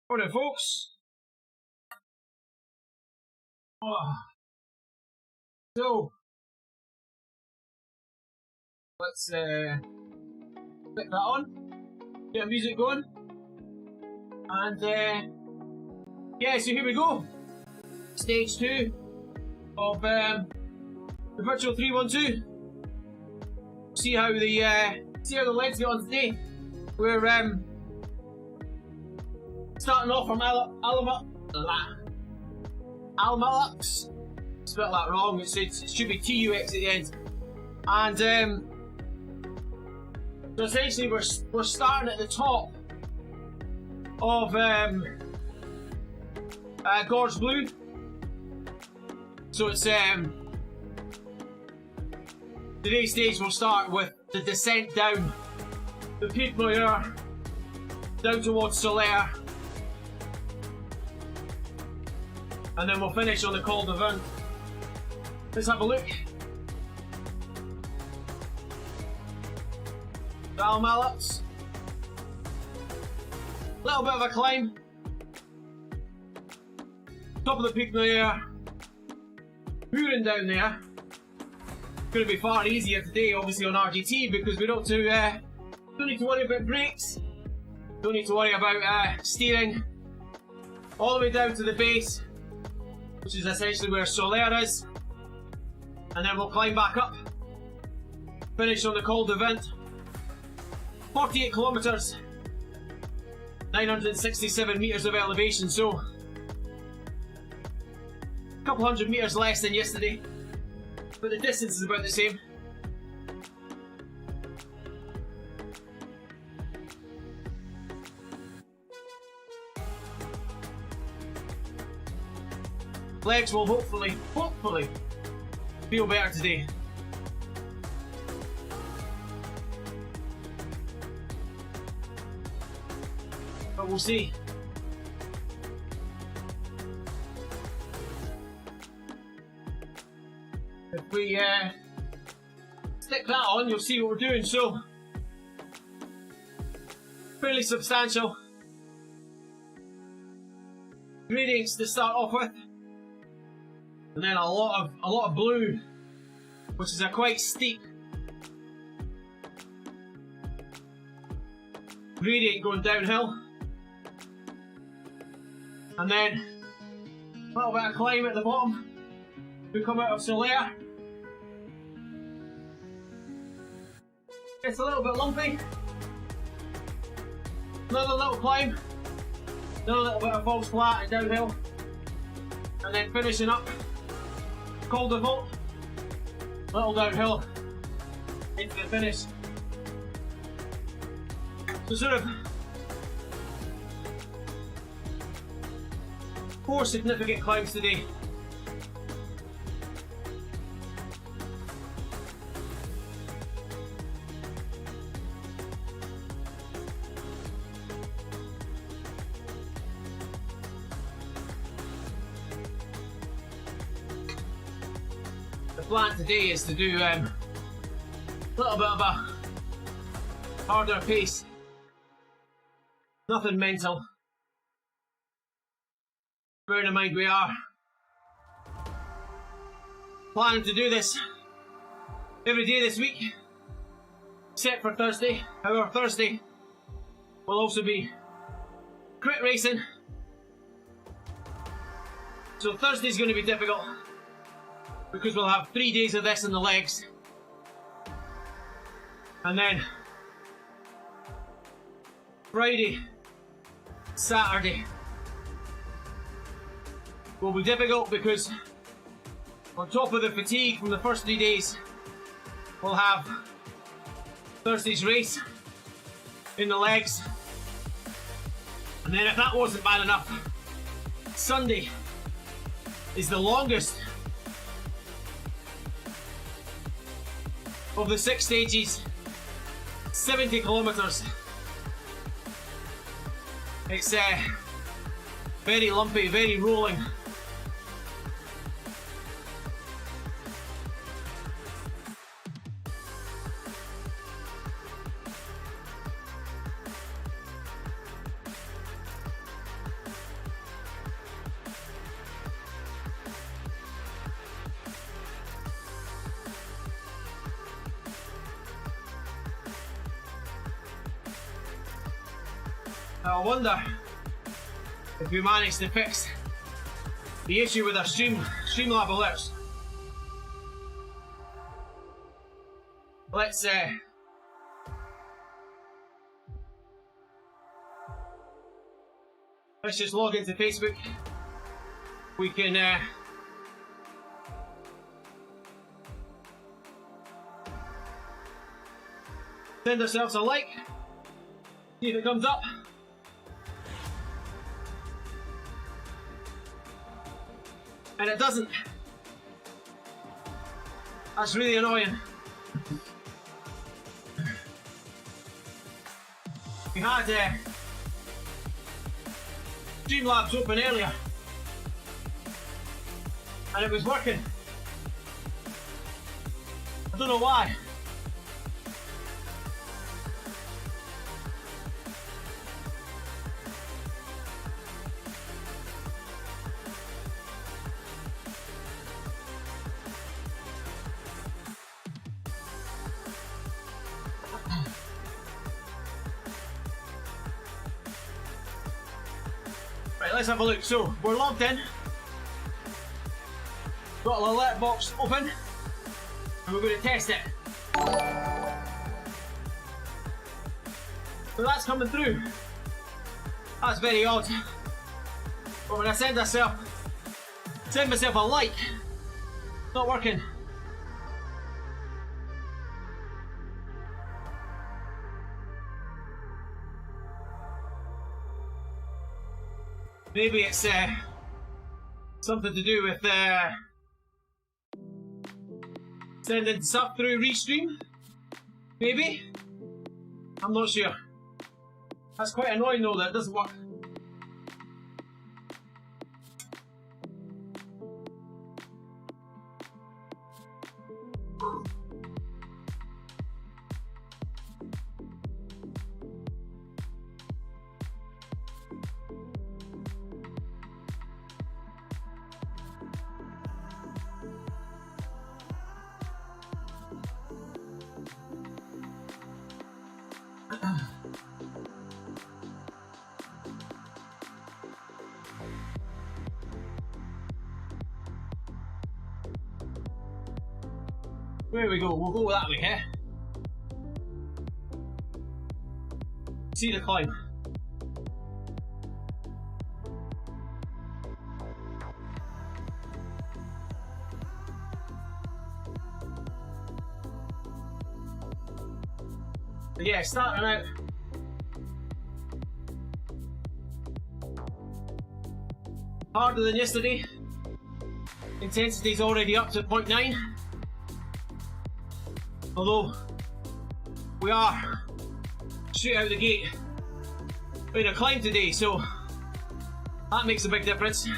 Morning, folks. So let's click that on, get the music going, and yeah, so here we go. Stage 2 of the virtual 312. See how the legs get on today. We're starting off from Almalltux. Spelled that wrong. It should be TUX at the end. And so essentially we're starting at the top of Gorge Blue. So it's today's stage will start with the descent down the Pied Mallorca down towards Lloseta, and then we'll finish on the Coll. Let's have a look. The Almalltux. Little bit of a climb. Top of the peak there. Muro down there. Going to be far easier today, obviously on RGT, because we don't need to worry about brakes. Don't need to worry about steering. All the way down to the base, which is essentially where Lloseta is, and then we'll climb back up, finish on the Coll. 48 kilometers, 967 meters of elevation, so a couple hundred meters less than yesterday, but the distance is about the same. Legs will hopefully feel better today. But we'll see. If we stick that on, you'll see what we're doing. So, fairly substantial gradients to start off with. And then a lot of blue, which is a quite steep gradient going downhill. And then a little bit of climb at the bottom. We come out of Lloseta. It's a little bit lumpy. Another little climb. Another little bit of false flat and downhill. And then finishing up Coll default. Little downhill into the finish. So sort of 4 significant climbs today. The plan today is to do a little bit of a harder pace. Nothing mental. Bearing in mind we are planning to do this every day this week, except for Thursday. However, Thursday will also be crit racing. So Thursday's going to be difficult because we'll have 3 days of this in the legs. And then Friday, Saturday will be difficult because on top of the fatigue from the first 3 days, we'll have Thursday's race in the legs. And then if that wasn't bad enough, Sunday is the longest of the 6 stages, 70 kilometers. It's very lumpy, very rolling. I wonder if we managed to fix the issue with our Streamlab alerts. Let's just log into Facebook. We can send ourselves a like, see if it comes up. And it doesn't. That's really annoying. We had Streamlabs open earlier and it was working. I don't know why. Right, let's have a look. So, we're logged in. Got an alert box open. And we're going to test it. So that's coming through. That's very odd. But when I send myself a like, it's not working. Maybe it's something to do with sending stuff through Restream? Maybe? I'm not sure. That's quite annoying though that it doesn't work. There we go, we'll go that way, eh? See the climb. But yeah, starting out. Harder than yesterday. Intensity's already up to 0.9. Although we are straight out the gate in a climb today, so that makes a big difference.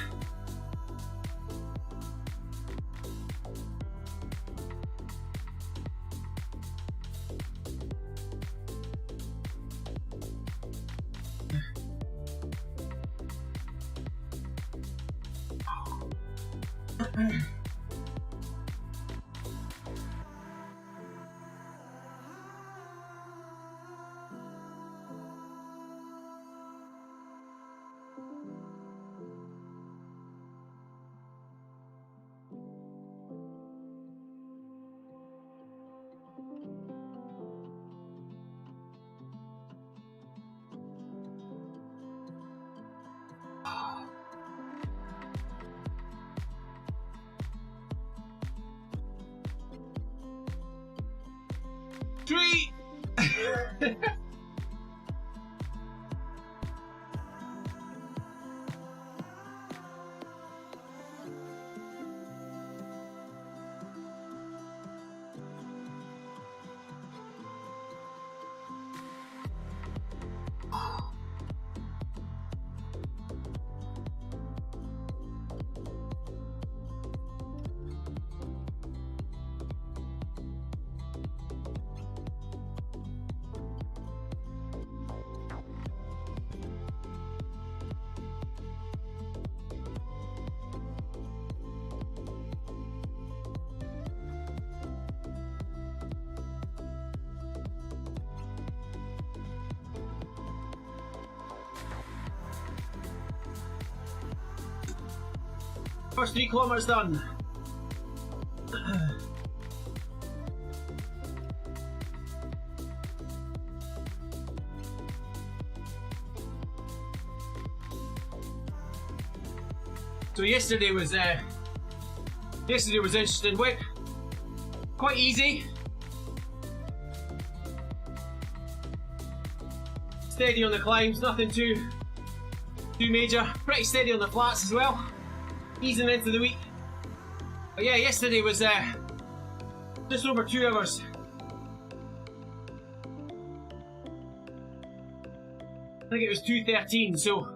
Three. First 3 kilometers done. So yesterday was interesting. Went quite easy, steady on the climbs, nothing too major. Pretty steady on the flats as well. Easing into the week. But yeah, yesterday was just over 2 hours. I think it was 2:13, so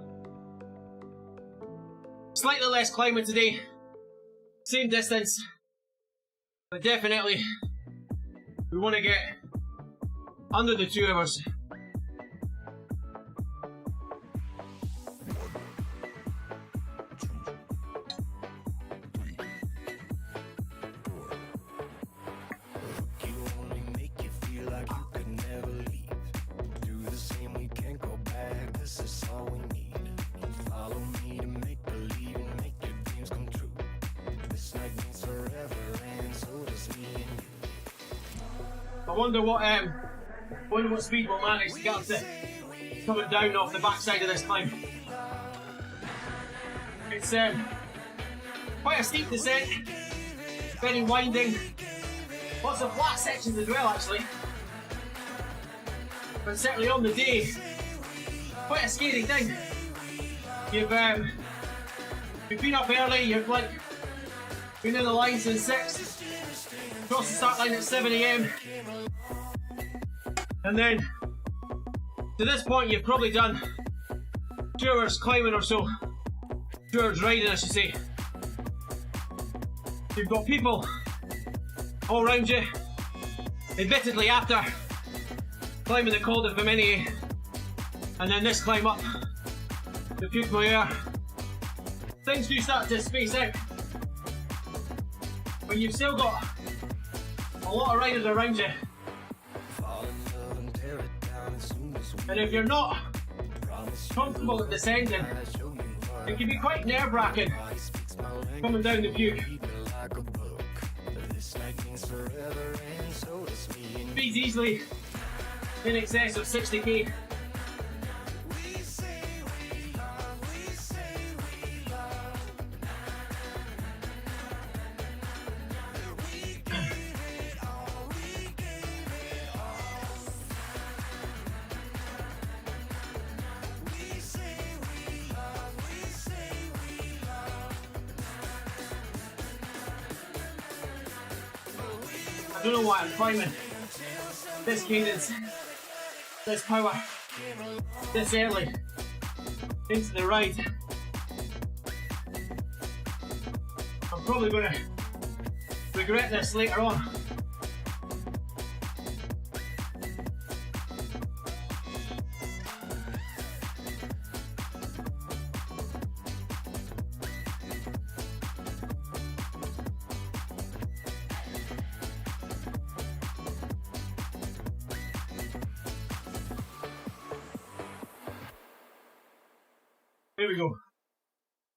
slightly less climbing today. Same distance, but definitely we want to get under the 2 hours. I wonder what speed we'll manage to get up to coming down off the backside of this climb. It's quite a steep descent, very winding, lots of flat sections as well actually. But certainly on the day, quite a scary thing. You've been up early, you've like been in the line since 6, crossed the start line at 7 AM. And then, to this point, you've probably done 2 hours climbing or so. 2 hours riding, I should say. You've got people all around you. Admittedly, after climbing the Coll de Femini, and then this climb up the PDQ, things do start to space out. When you've still got a lot of riders around you. And if you're not comfortable at descending, it can be quite nerve-wracking coming down the view. Speeds easily in excess of 60k. I don't know why I'm climbing this cadence, this power, this early into the ride. I'm probably going to regret this later on. There we go.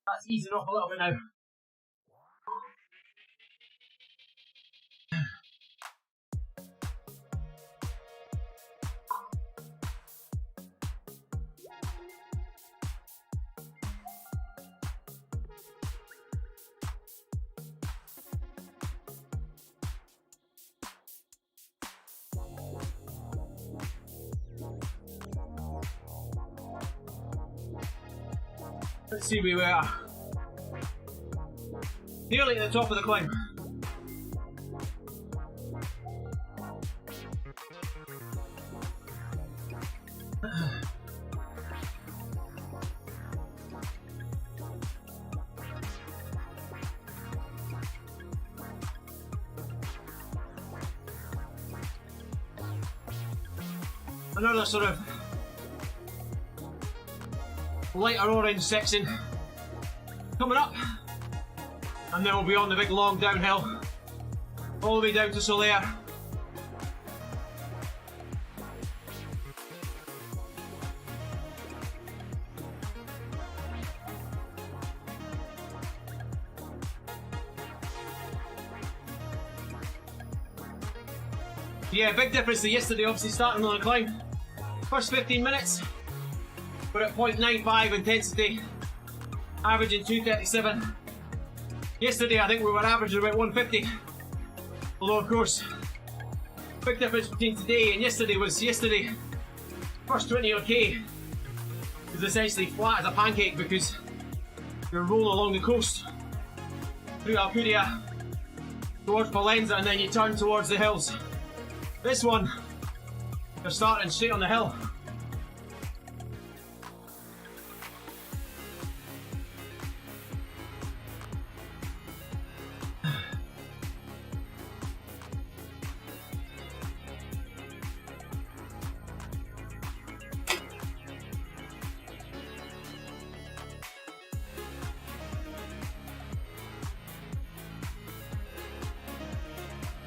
That's easing off a little bit now. Let's see where we are. Nearly at the top of the climb. Another sort of lighter orange section coming up, and then we'll be on the big long downhill all the way down to Solaire. Yeah, big difference to yesterday, obviously starting on the climb. First 15 minutes, we're at 0.95 intensity, averaging 237. Yesterday I think we were averaging about 150. Although of course, big difference between today and yesterday was first 20 odd K was essentially flat as a pancake because you're rolling along the coast through Alcudia towards Palenza and then you turn towards the hills. This one, you're starting straight on the hill.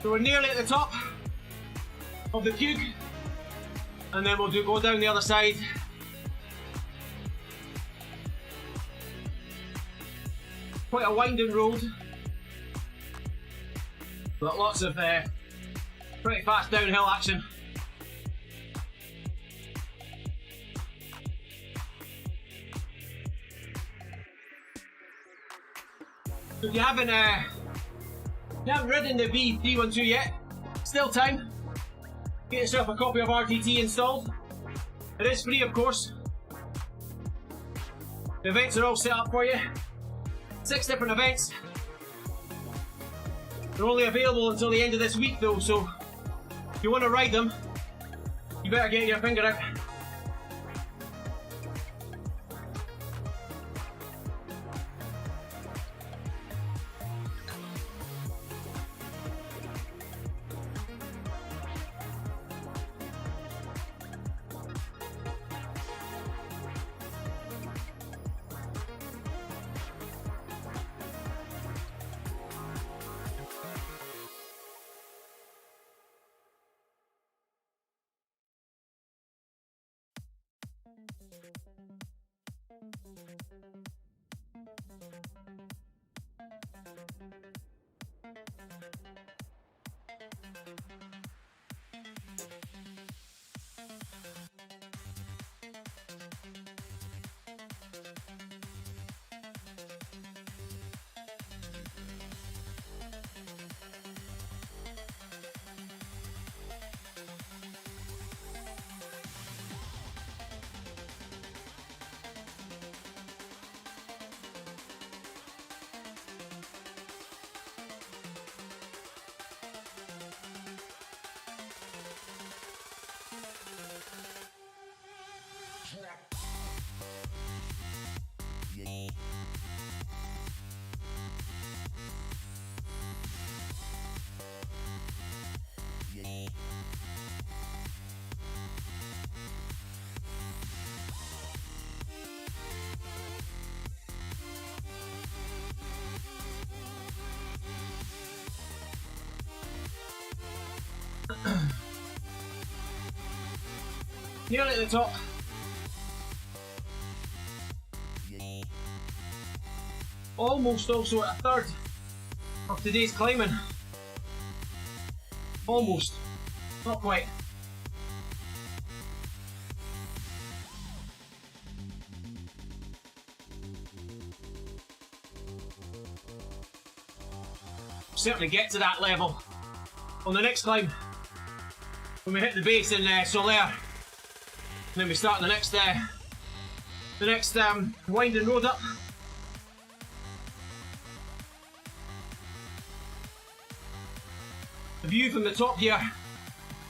So we're nearly at the top of the Cug, and then we'll go down the other side. Quite a winding road, but lots of pretty fast downhill action. So if you haven't ridden the v312 yet, still time. Get yourself a copy of RTT installed. It is free, of course. The events are all set up for you. 6 different events. They're only available until the end of this week though, so if you want to ride them, you better get your finger out. Nearly at the top. Almost also at a third of today's climbing. Almost. Not quite. Certainly get to that level on the next climb when we hit the base in Solaire, and then we start the next winding road up. The view from the top here,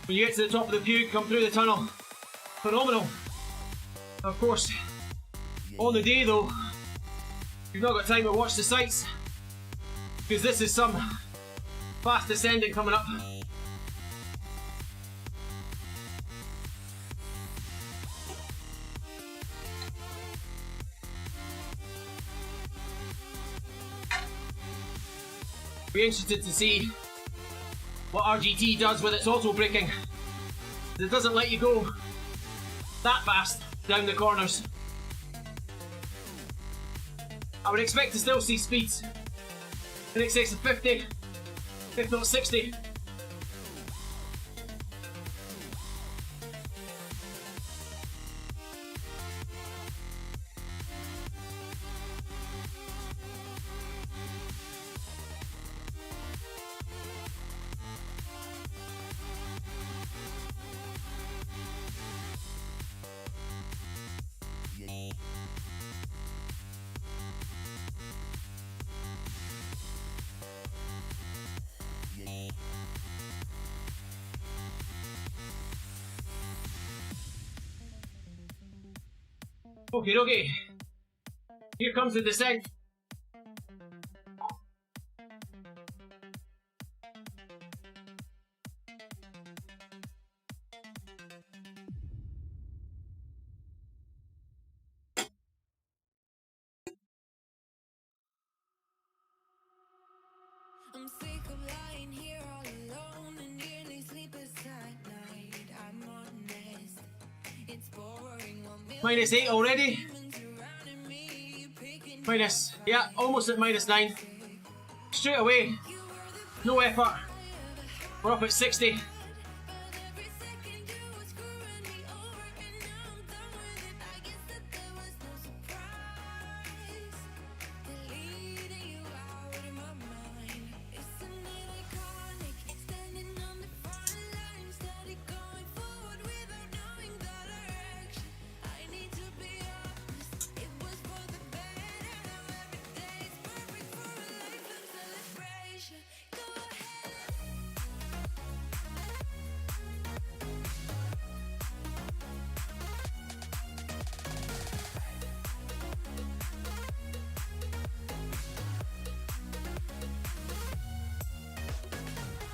when you get to the top of the view, come through the tunnel, phenomenal. Of course, on the day though, you've not got time to watch the sights, because this is some fast descending coming up. Be interested to see what RGT does with its auto braking. It doesn't let you go that fast down the corners. I would expect to still see speeds in excess of 50, if not 60. Okay, here comes the descent. I'm sick of lying here all alone and nearly sleepless at night. I'm honest, it's boring. -8 already. Yeah, almost at -9. Straight away, no effort. We're up at 60.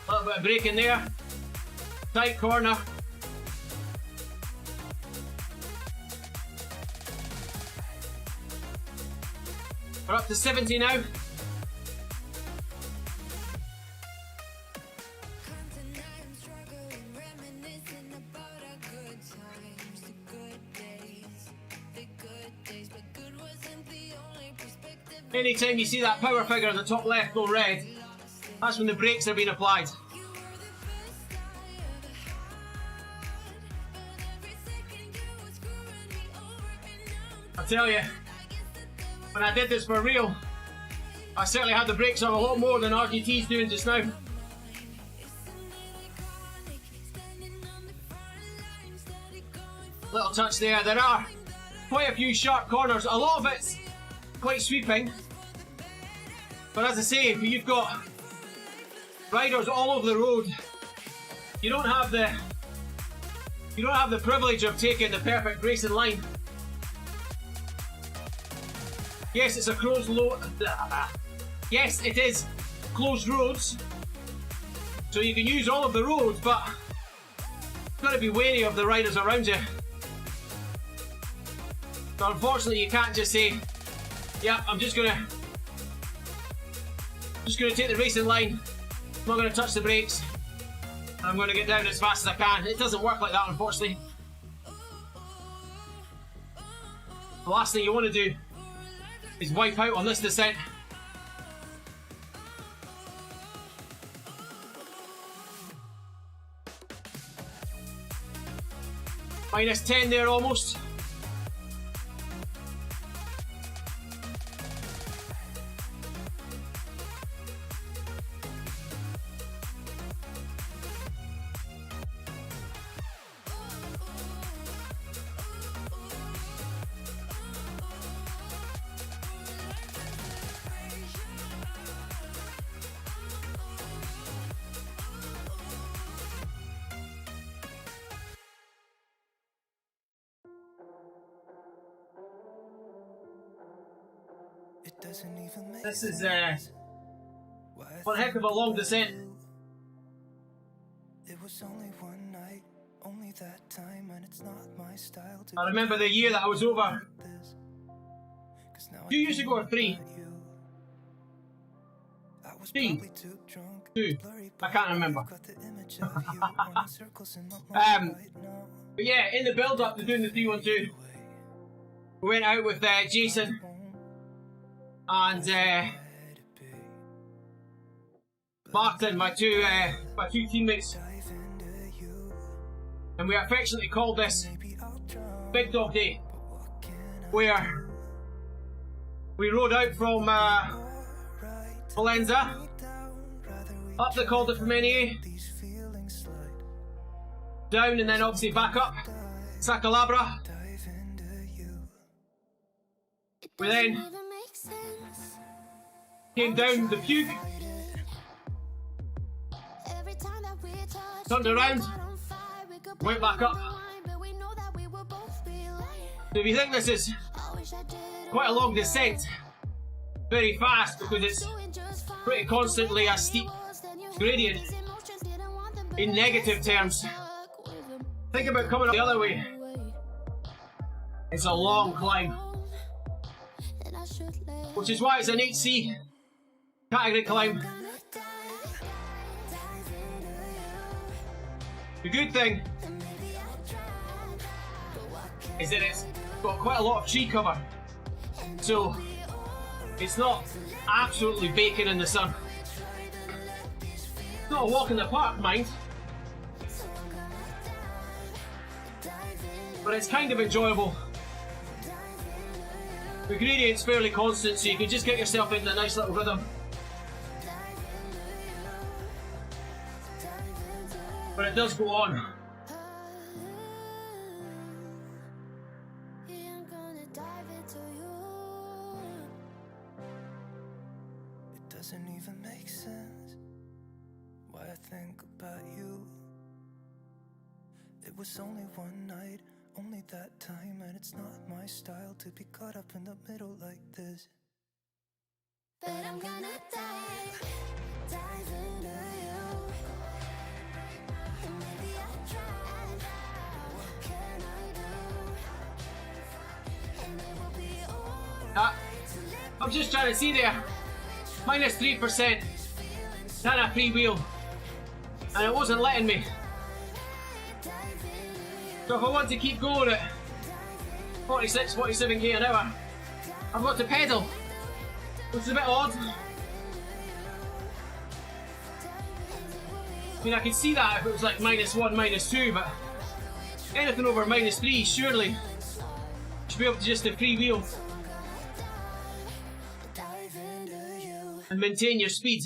A little bit of brake in there. Tight corner. We're up to 70 now. Anytime you see that power figure in the top left go red, that's when the brakes are being applied. I tell you, when I did this for real, I certainly had the brakes on a lot more than RGT's doing just now. Little touch there. There are quite a few sharp corners. A lot of it's quite sweeping. But as I say, if you've got riders all over the road, you don't have the privilege of taking the perfect racing line. Yes, it's a closed Yes, it is closed roads, so you can use all of the roads, but you've got to be wary of the riders around you. So unfortunately, you can't just say, "Yeah, I'm just gonna take the racing line. I'm not gonna touch the brakes." I'm going to get down as fast as I can. It doesn't work like that, unfortunately. The last thing you want to do is wipe out on this descent. Minus 10 there almost. This is one heck of a long descent. It was only one night, only that time, and it's not my style to I remember the year that I was over. 2 years ago or 3? 3? 2? I can't remember. But yeah, in the build-up to doing the 312, we went out with Jason and Martin, my two teammates, and we affectionately called this Big Dog Day, where we rode out from Valenza up the Col de Femenie, down and then obviously back up Sacalabra. We then came down the Puke, turned around, went back up. So if you think this is quite a long descent, very fast because it's pretty constantly a steep gradient in negative terms, think about coming up the other way. It's a long climb, which is why it's an HC category climb. The good thing is that it's got quite a lot of tree cover, so it's not absolutely baking in the sun. It's not a walk in the park, mind, but it's kind of enjoyable. The gradient's fairly constant, so you can just get yourself into a nice little rhythm. But it does go on. It doesn't even make sense why I think about you. It was only one night, only that time, and it's not my style to be caught up in the middle like this. But I'm gonna dive into you. And maybe I tried, what can I do? And it will be alright. I'm just trying to see there. Minus 3%. Not a free wheel. And it wasn't letting me. So if I want to keep going at 46, 47k an hour, I've got to pedal, which is a bit odd. I mean, I could see that if it was like -1, -2, but anything over -3, surely you should be able to just freewheel and maintain your speed.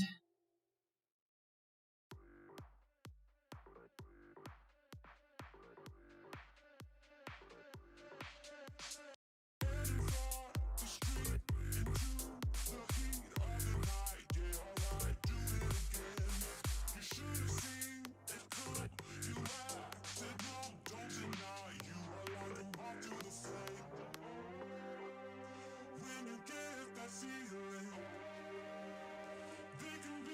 They can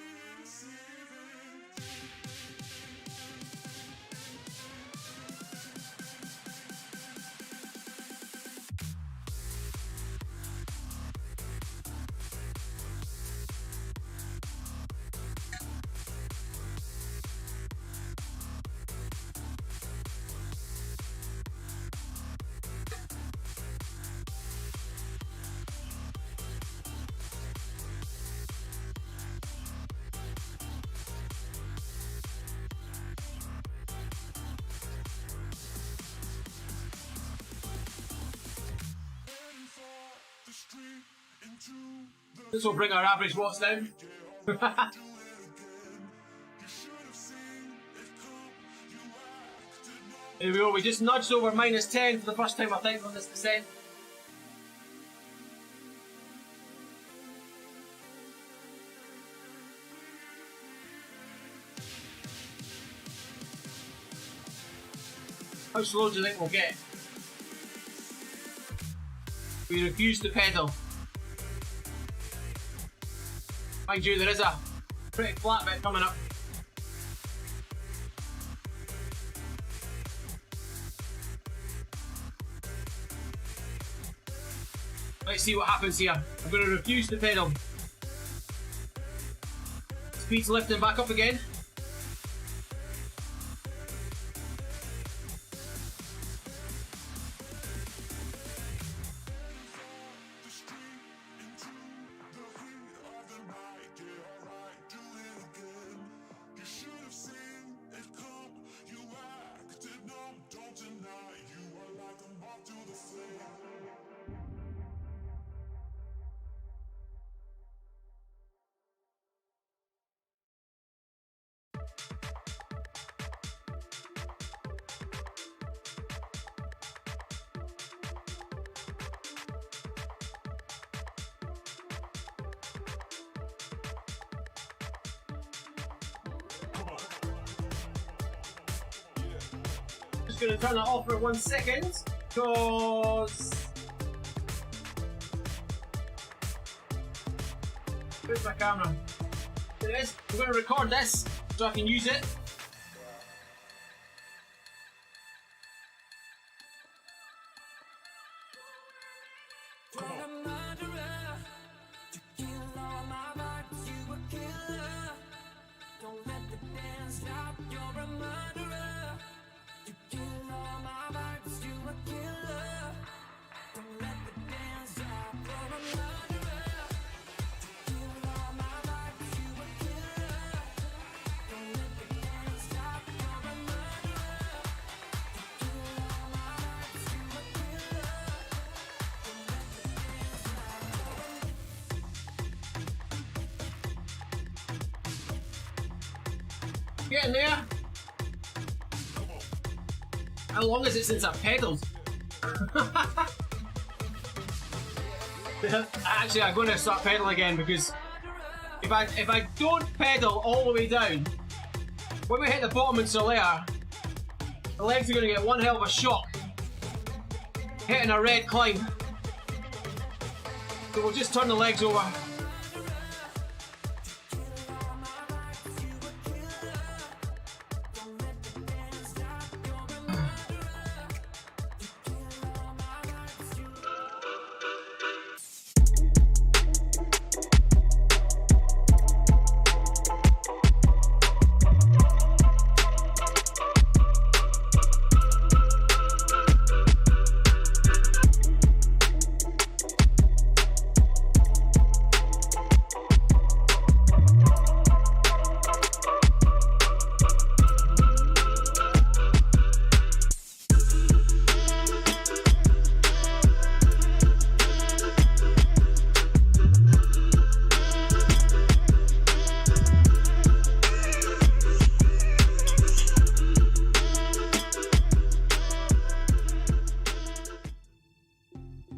This will bring our average watts down. Here we go, we just nudged over -10 for the first time I think on this descent. How slow do you think we'll get? We refuse to pedal. Mind you, there is a pretty flat bit coming up. Let's see what happens here. I'm going to refuse to pedal. Speed's lifting back up again. Going to turn that off for 1 second because where's my camera? There it is. I'm going to record this so I can use it. Getting there. How long is it since I've pedalled? Actually, I'm going to start pedaling again because if I don't pedal all the way down, when we hit the bottom in Solera, the legs are going to get one hell of a shock hitting a red climb. So we'll just turn the legs over.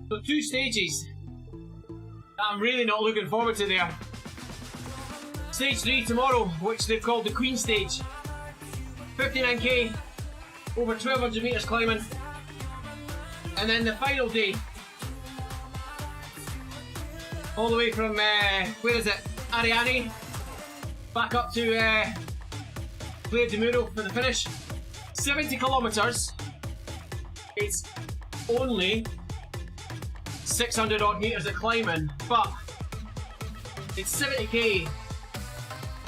So 2 stages that I'm really not looking forward to there. Stage 3 tomorrow, which they've called the Queen Stage. 59k, over 1200 metres climbing. And then the final day, all the way from, where is it? Ariany, back up to Playa de Muro for the finish. 70 kilometres. It's only 600 odd metres of climbing, but it's 70k.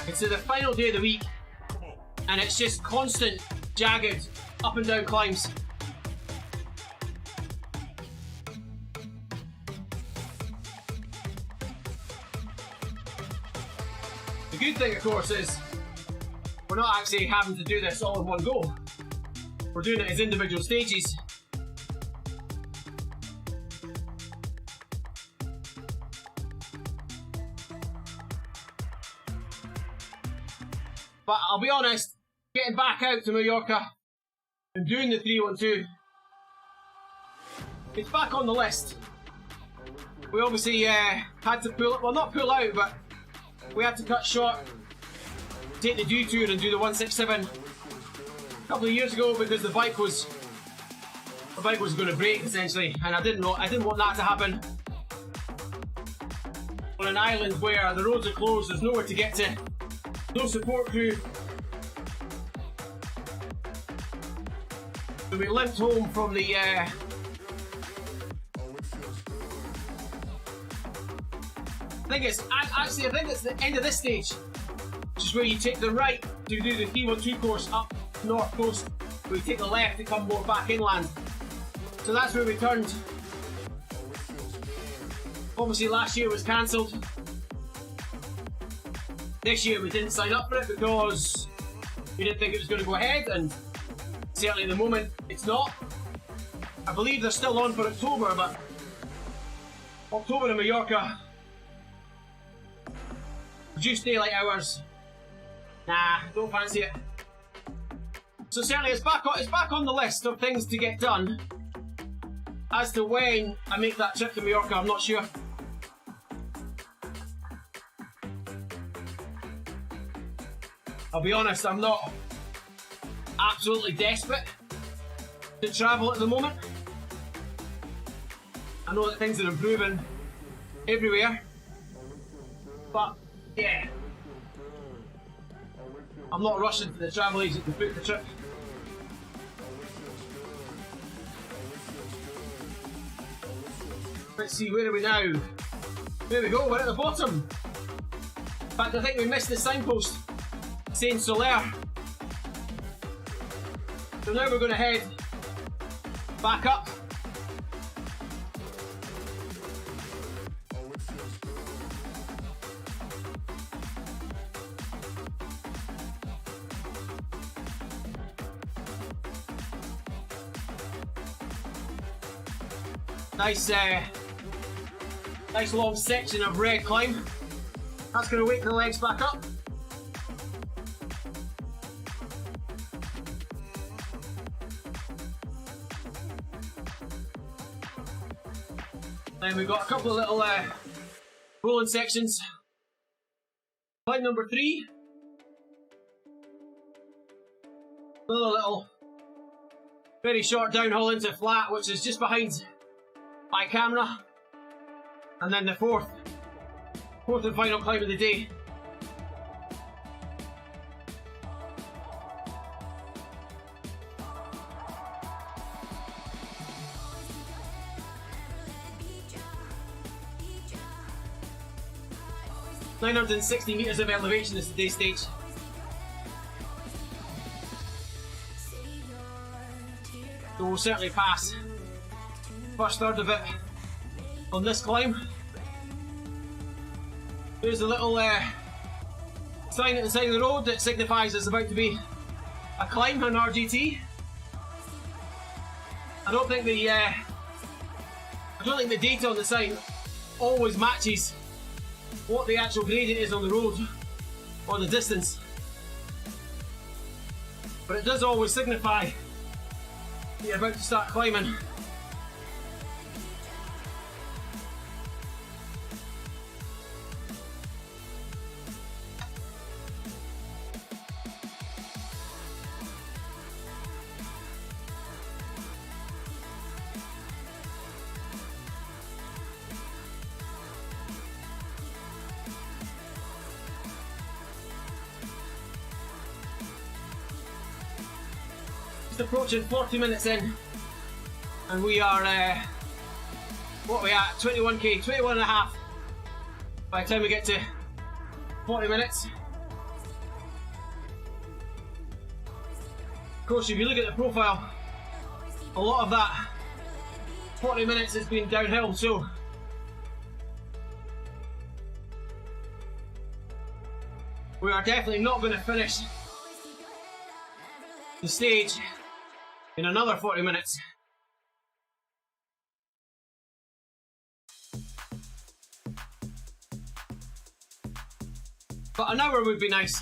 It's the final day of the week, and it's just constant, jagged, up and down climbs. The good thing, of course, is we're not actually having to do this all in one go. We're doing it as individual stages. But I'll be honest, getting back out to Mallorca and doing the 312, it's back on the list. We obviously had to pull, well not pull out, but we had to cut short, take the detour and do the 167 a couple of years ago because the bike was going to break essentially, and I didn't want that to happen. On an island where the roads are closed, there's nowhere to get to, no support crew. So we limped home from the I think it's the end of this stage, which is where you take the right to do the 312 course up north coast, where you take the left to come more back inland. So that's where we turned. Obviously last year was cancelled. This year we didn't sign up for it because we didn't think it was going to go ahead, and certainly at the moment it's not. I believe they're still on for October, but October in Mallorca, reduced daylight hours, nah, don't fancy it. So certainly it's back on the list of things to get done. As to when I make that trip to Mallorca, I'm not sure. I'll be honest, I'm not absolutely desperate to travel at the moment. I know that things are improving everywhere, but yeah, I'm not rushing to the travel agent to book the trip. Let's see, where are we now? There we go, we're at the bottom. In fact, I think we missed the signpost saying Soler. So now we're going to head back up. Nice long section of red climb. That's going to wake the legs back up. Then we've got a couple of little rolling sections. Climb number 3. Another little very short downhill into flat, which is just behind my camera. And then the fourth and final climb of the day. (960 meters of elevation is today's stage. So we'll certainly pass first third of it on this climb. There's a little sign at the side of the road that signifies it's about to be a climb, an RGT. I don't think the data on the sign always matches what the actual gradient is on the road or the distance, but it does always signify that you're about to start climbing. Approaching 40 minutes in, and we are what are we at? 21k, 21 and a half by the time we get to 40 minutes. Of course, if you look at the profile, a lot of that 40 minutes has been downhill, so we are definitely not going to finish the stage in another 40 minutes. But an hour would be nice.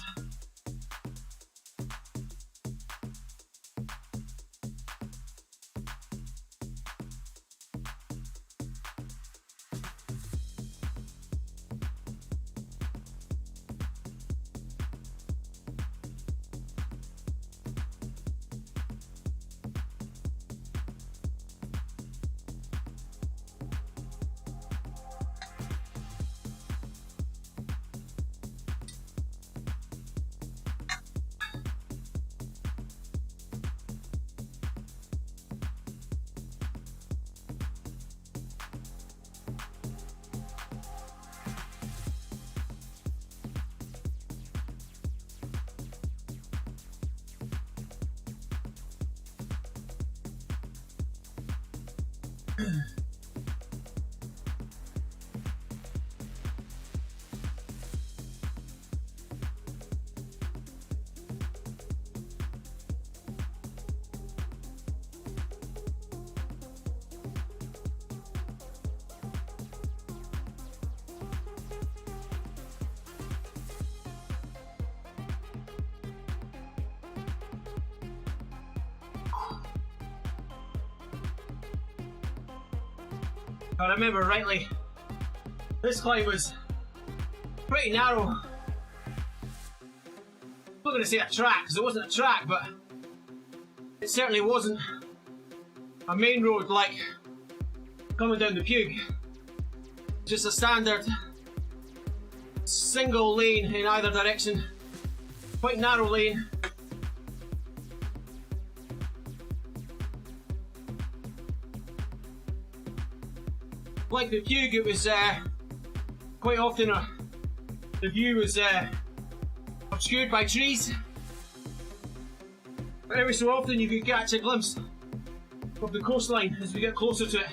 If I remember rightly, this climb was pretty narrow. I'm not going to say a track, because it wasn't a track, but it certainly wasn't a main road like coming down the Pug. Just a standard single lane in either direction, quite narrow lane. Like the Pug, it was quite often the view was obscured by trees, but every so often you could catch a glimpse of the coastline as we get closer to it.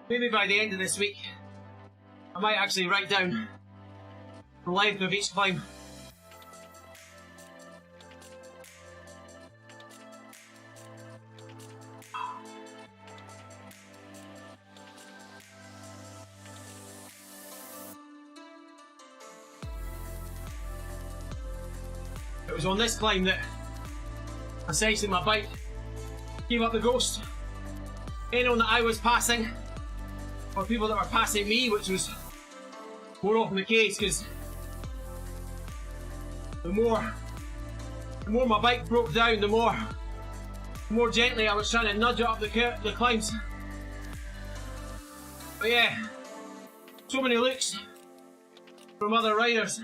Maybe by the end of this week, I might actually write down the length of each climb. It was on this climb that essentially my bike gave up the ghost. Anyone that I was passing, or people that were passing me, which was more often the case, because the more my bike broke down, the more gently I was trying to nudge it up the climbs. But yeah, so many looks from other riders,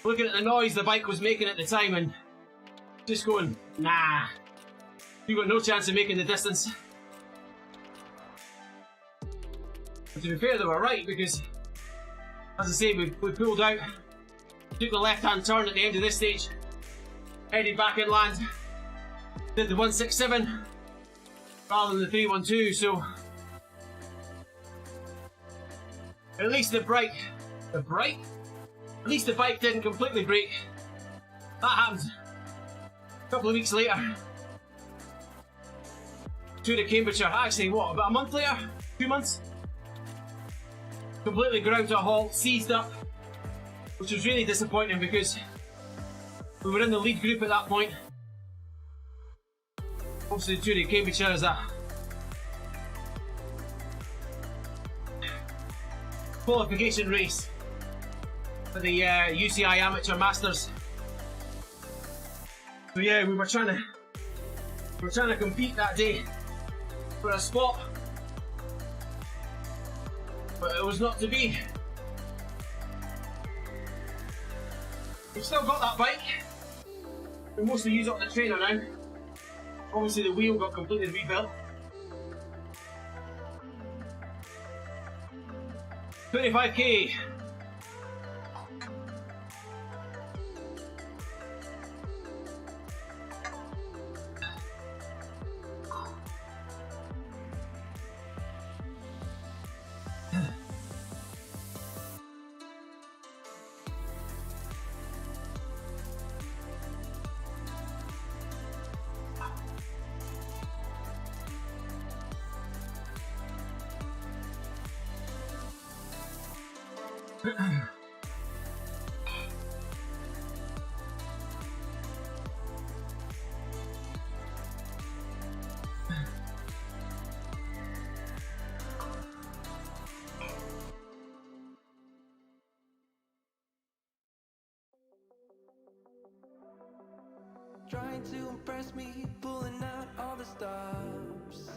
looking at the noise the bike was making at the time and just going, nah, you got no chance of making the distance. But to be fair, they were right, because, as I say, we pulled out, took the left-hand turn at the end of this stage, headed back inland, did the 167 rather than the 312, so at least the bike didn't completely break. That happened a couple of weeks later. Tour de Cambridgeshire, actually what, about a month later? 2 months? Completely ground to a halt, seized up, which was really disappointing because we were in the lead group at that point. Obviously, Tour de Cambridgeshire is a qualification race for the UCI Amateur Masters. So yeah, we were trying to compete that day for a spot, but it was not to be. We've still got that bike. We mostly use it on the trainer now. Obviously the wheel got completely rebuilt. 25k. Trying to impress me, pulling out all the stops,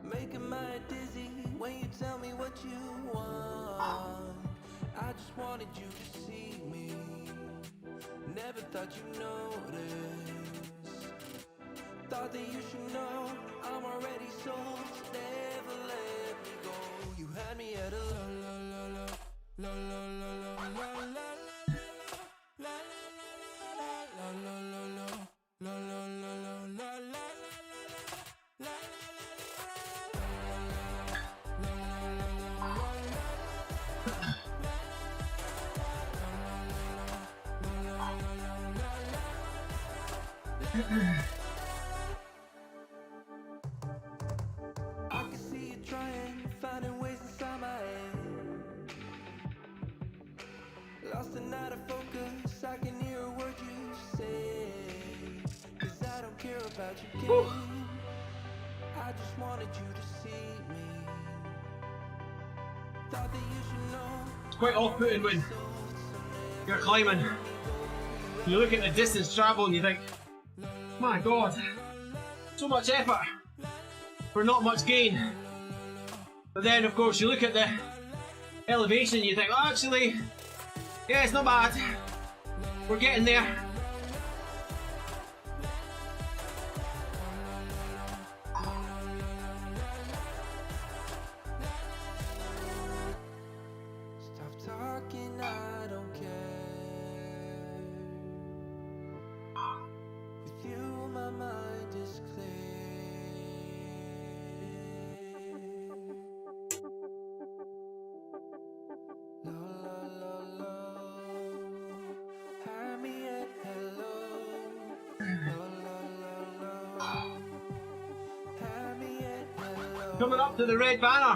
making my head dizzy when you tell me what you want. I just wanted you to see me, never thought you'd notice. Thought that you should know I'm already sold, so never let me go. You had me at a la la la la la la la la la la. I can see you trying, finding ways inside my head. Lost and out of focus, I can hear a word you say. 'Cause I don't care about your game, I just wanted you to see me. Thought that you should know. It's quite off-putting when you're climbing. You look at the distance traveled and you think, my god, so much effort for not much gain. But then of course you look at the elevation and you think, oh, actually, yeah, it's not bad. We're getting there. Stop talking, I don't care. With you, my mind is clear. La la la la. Have me at hello. La la la la. Have me at hello. Coming up to the red banner.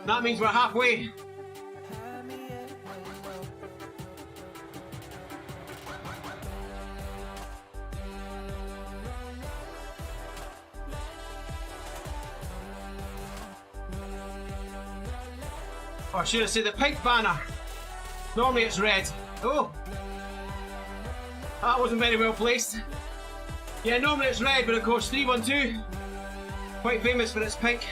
That means we're halfway. Have me at hello. Oh, I should have said the pink banner. Normally it's red. Oh! That wasn't very well placed. Yeah, normally it's red, but of course 312, quite famous for its pink.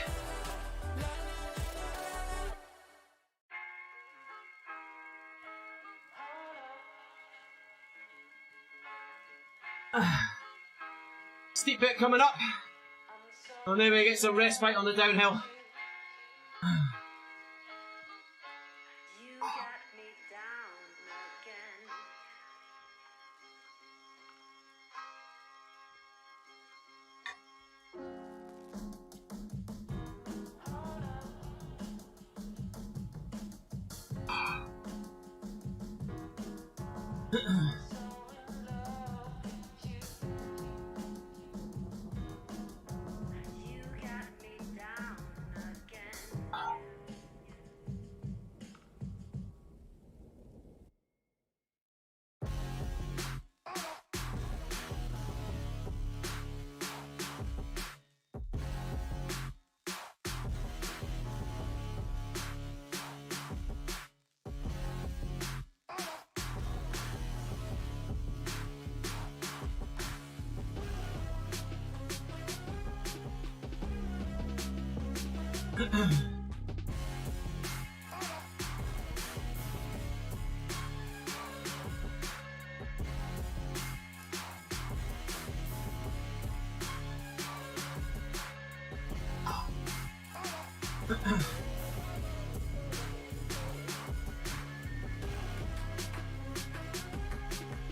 Steep bit coming up. And then we get some respite on the downhill. You got me down again. You got me down again.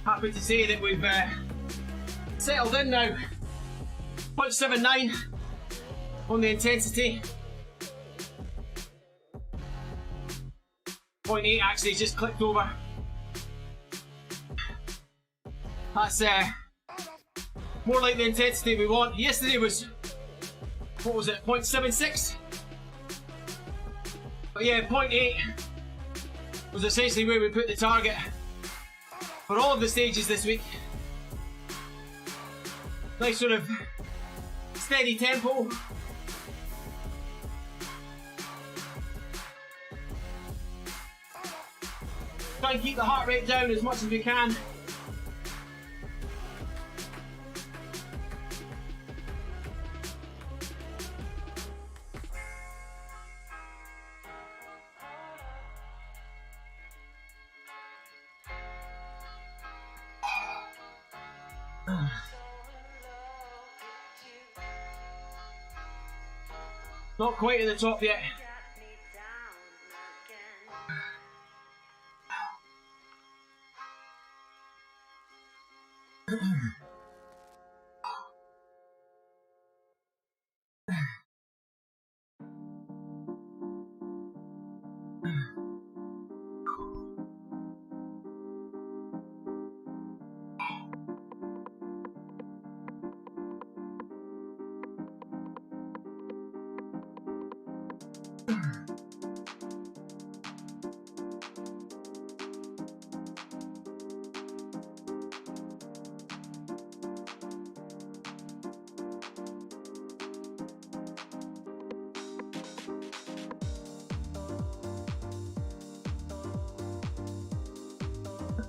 Happy to say that we've settled in now. 0.79 on the intensity. 0.8 actually just clicked over. That's more like the intensity we want. Yesterday was, what was it, 0.76? But yeah, 0.8 was essentially where we put the target for all of the stages this week. Nice sort of steady tempo. Try and keep the heart rate down as much as we can. Not quite at the top yet. Got me down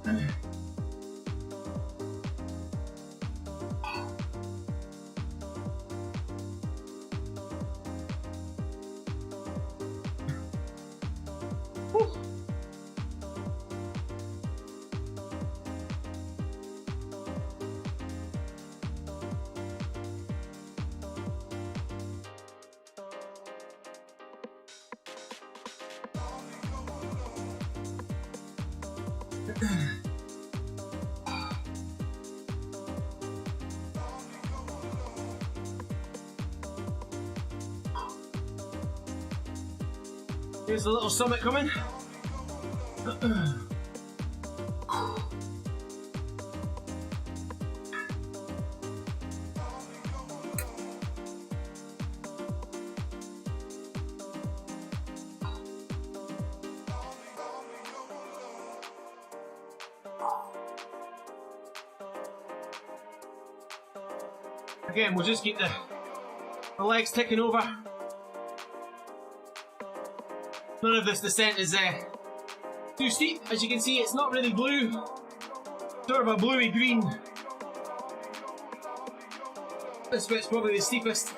again. Here's the little summit coming. Again, we'll just keep the legs ticking over. None of this descent is too steep. As you can see, it's not really blue. Sort of a bluey green. This bit's probably the steepest.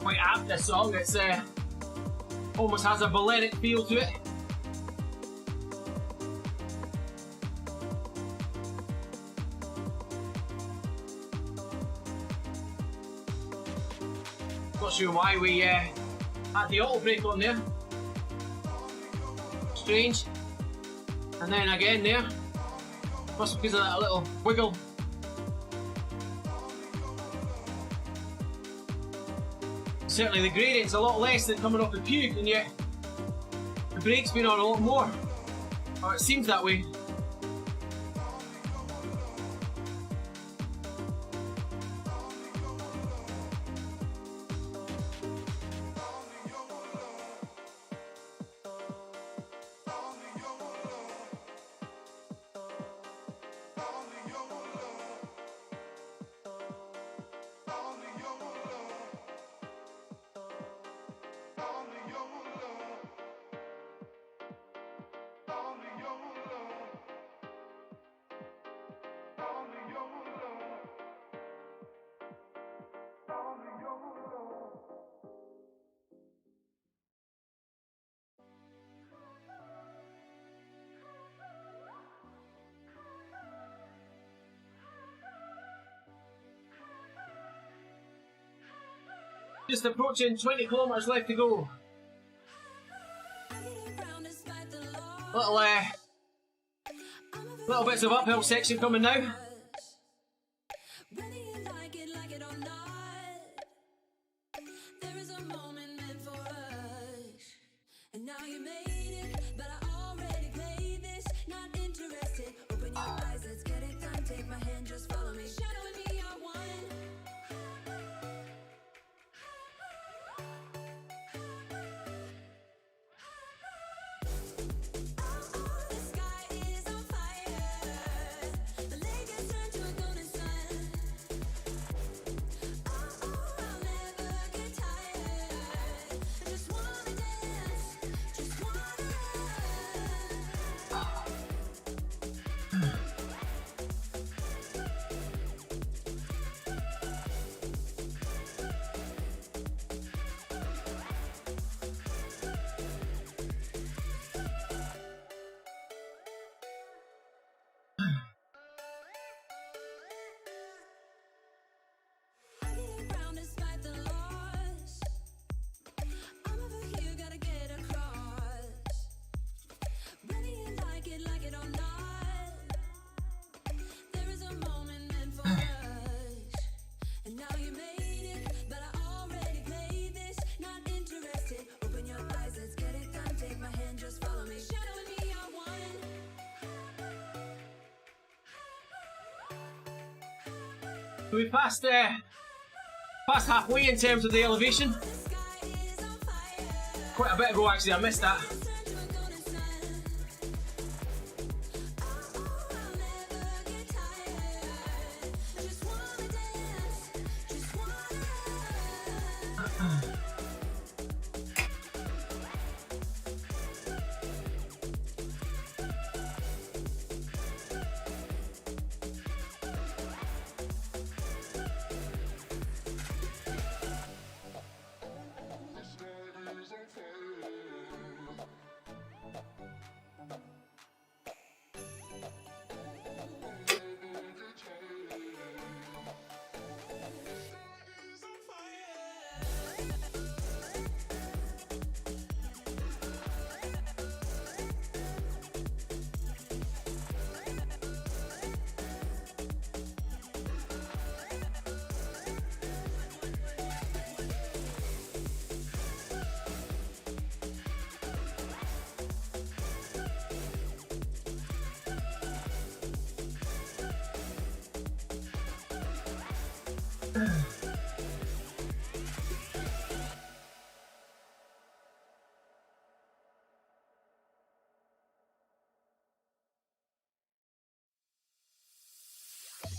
quite apt, this song. It's almost has a balleric feel to it. Not sure why we had the auto brake on there. Strange. And then again there. Must be because of that little wiggle. Certainly the gradient's a lot less than coming off the puke, and yet the brake's been on a lot more. Or it seems that way. Just approaching 20 kilometres left to go. Little bits of uphill section coming now. We passed halfway in terms of the elevation. Quite a bit ago actually, I missed that.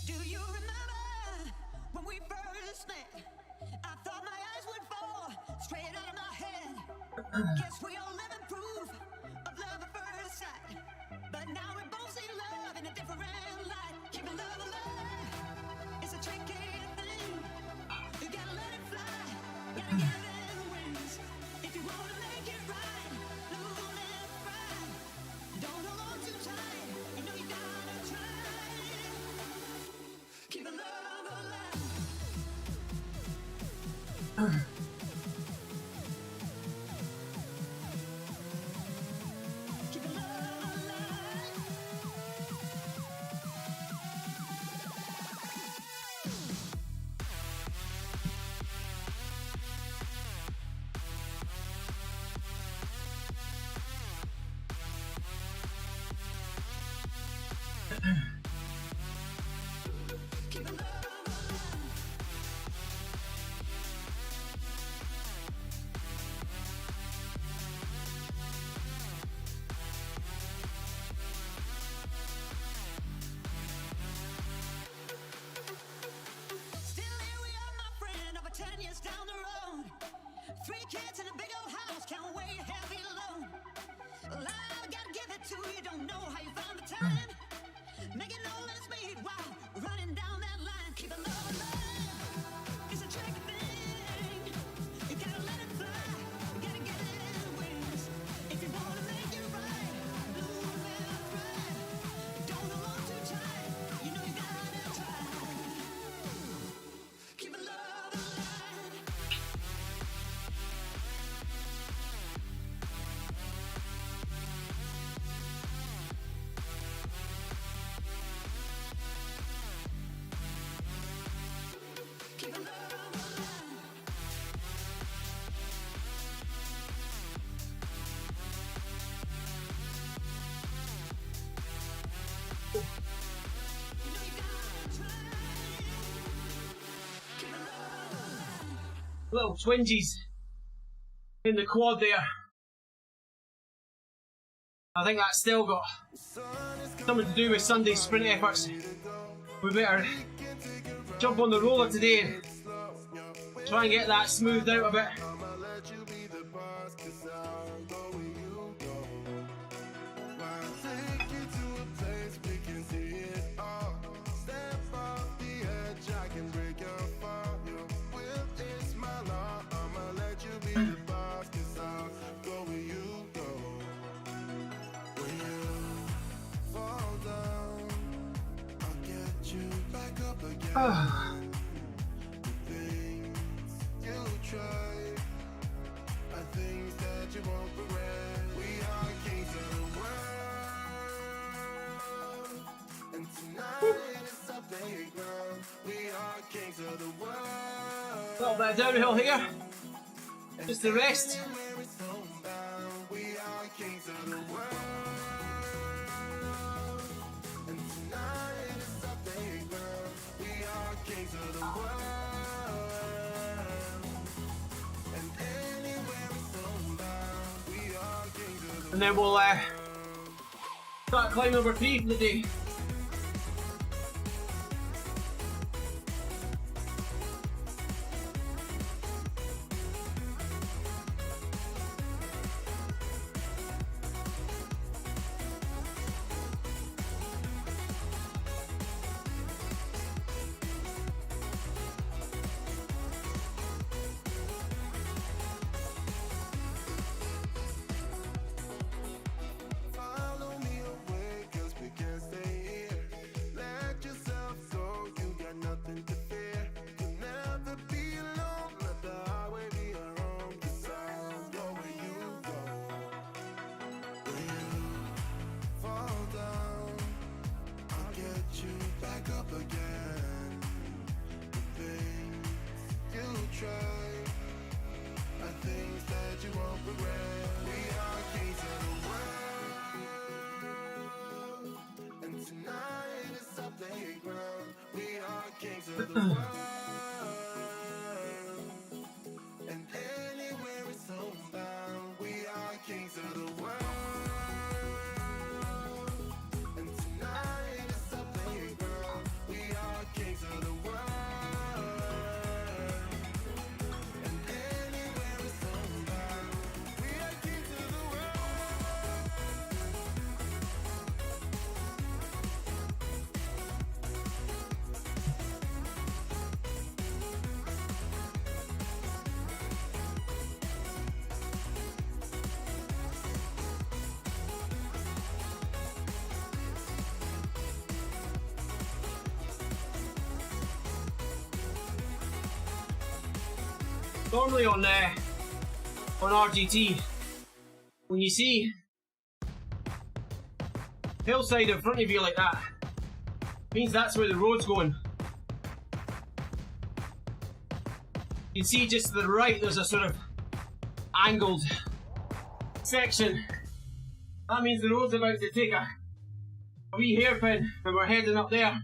Do you remember when we first met? I thought my eyes would fall straight out of my head. Guess we all live in proof of love at first sight. But now we both see love in a different light. Keeping love alive, it's a tricky thing. You gotta let it fly, gotta get it Still here we are, my friend, over 10 years down the road. 3 kids in a big old house, can't weigh a heavy load. Well, I gotta give it to you, don't know how you found the time. Making all ends meet while running down that line. Keep it love alive, it's a tricky thing. You gotta let it fly, you gotta get it in wings. If you wanna make it right, lose and cry. Don't hold on too tight, you know you gotta try. Keep it love alive. Keep it love alive. You know you gotta try. Keep it love alive. Little twinges in the quad there. I think that's still got something to do with Sunday's sprint efforts. We better jump on the roller today and try and get that smoothed out a bit. A little bit of downhill here. Just the rest. And then we'll start climb number 3 for the day. Normally on RGT, when you see hillside in front of you like that, means that's where the road's going. You can see just to the right there's a sort of angled section. That means the road's about to take a wee hairpin and we're heading up there.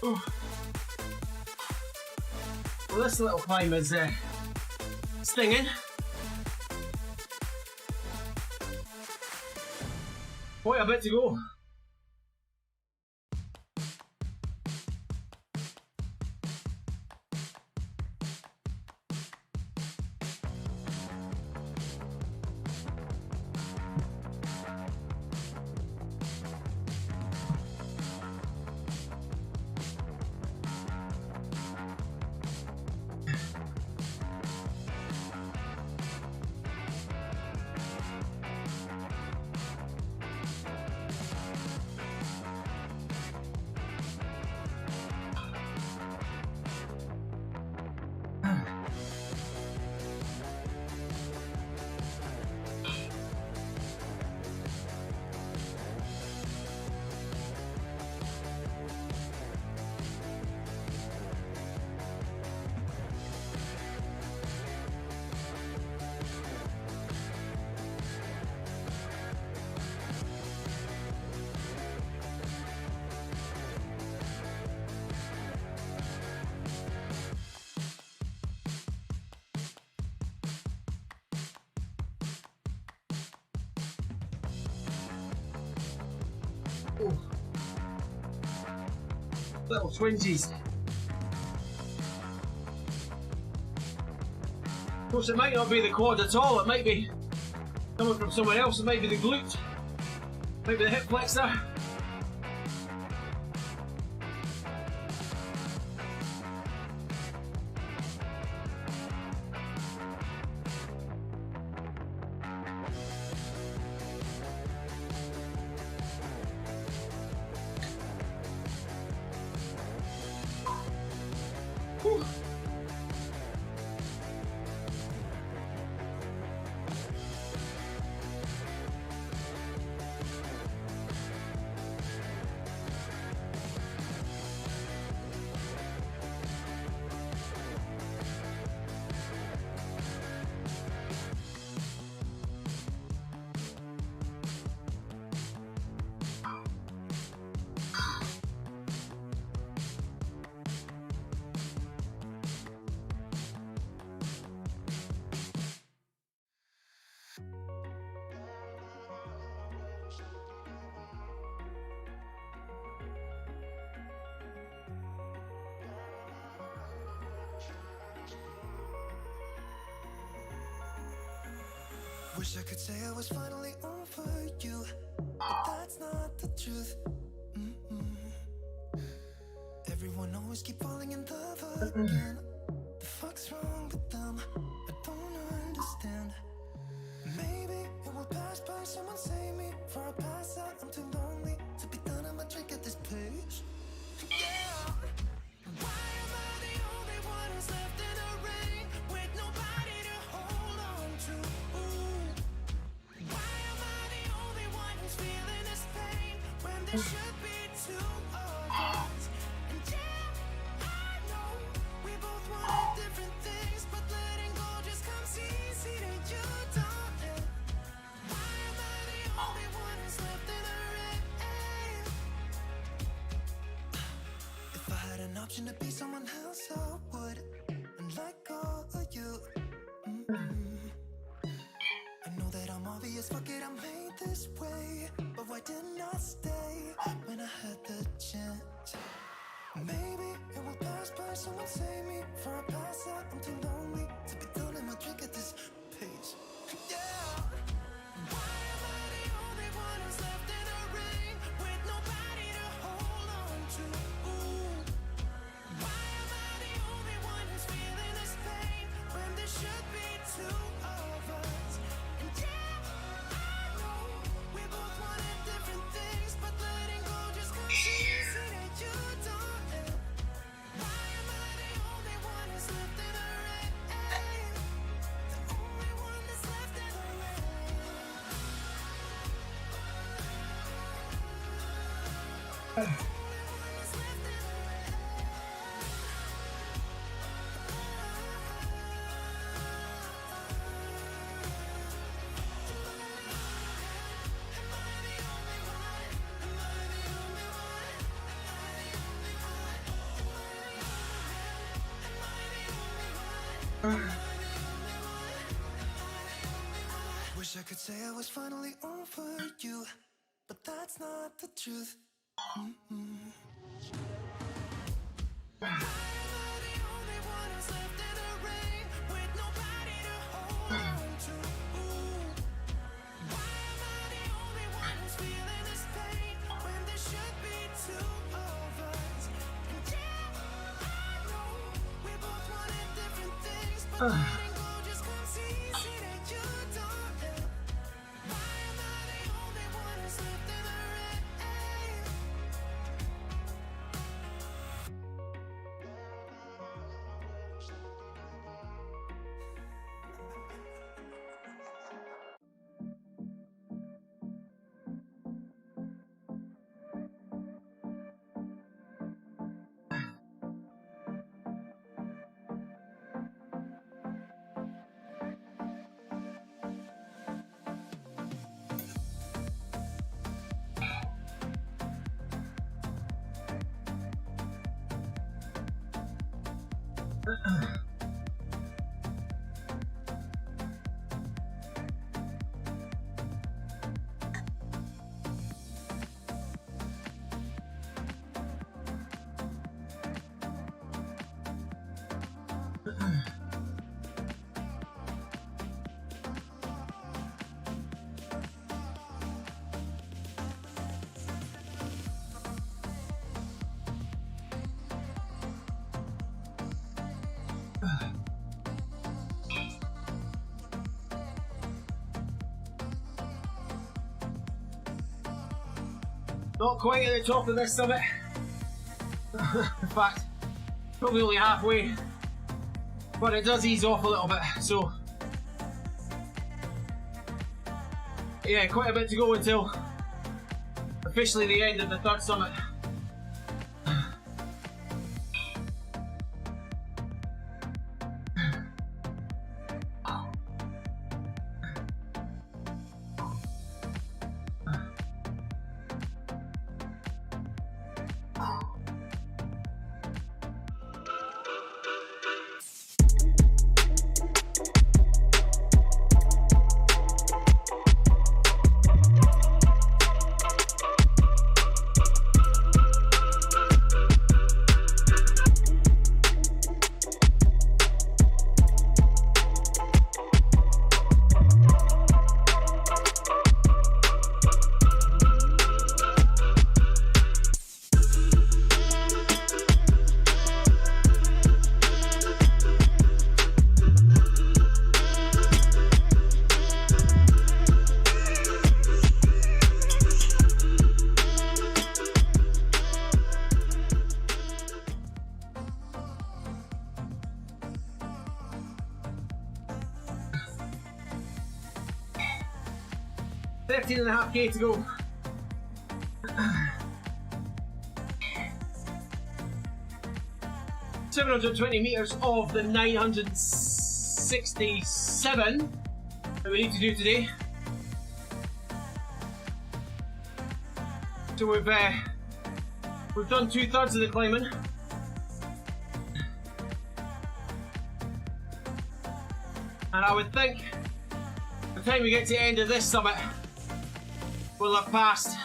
Oh. Well, this little climb is stinging. Quite a bit to go. Ooh. Little twinsies. Of course, it might not be the quad at all. It might be coming from someone else. It might be the glute. Maybe the hip flexor. Whew. Wish I could say I was finally over you, but that's not the truth. Everyone always keep falling in love again. The fuck's wrong with them? I don't understand. Maybe it will pass by. Someone save me for I pass out. I'm too lonely to be done. I'm a drink at this place. Yeah. Why am I the only one who's left in the rain with nobody to hold on to? Why am I the only one who's feeling this pain when there should be two of us? And yeah, I know we both wanted different things, but letting go just comes easy to you, don't it? Why am I the only one who's left in the rain? If I had an option to be someone else, I would, and let go of you. I know that I'm obvious, fuck it, I'm made this way. But why didn't I stay when I had the chance? Maybe it will pass by, someone save me for I pass out. I'm too lonely to be done in my drink at this pace. Yeah. Why am I the only one who's left in the rain with nobody to hold on to? Why am I the only one who's feeling this pain when there should be two of us? And yeah, I know we both wanted different things, but letting go just comes easy to you, don't it? Why am I the only one who's left in the rain? The only one that's left in the rain. The only one that's left in the Wish I could say I was finally over you, but that's not the truth. Why am I the only one who's left in the rain with nobody to hold on to? Why am I the only one who's feeling this pain when there should be two of us? And yeah, I know we both wanted different things, but letting go just comes easy to you, don't it? Why am I the only one who's left in the rain? Not quite at the top of this summit. In fact, probably only halfway. But it does ease off a little bit, so yeah, quite a bit to go until officially the end of the third summit. $13.5K to go. $720 meters of the 967 that we need to do today. So we've done 2/3 of the climbing. And I would think by the time we get to the end of this summit, we'll have passed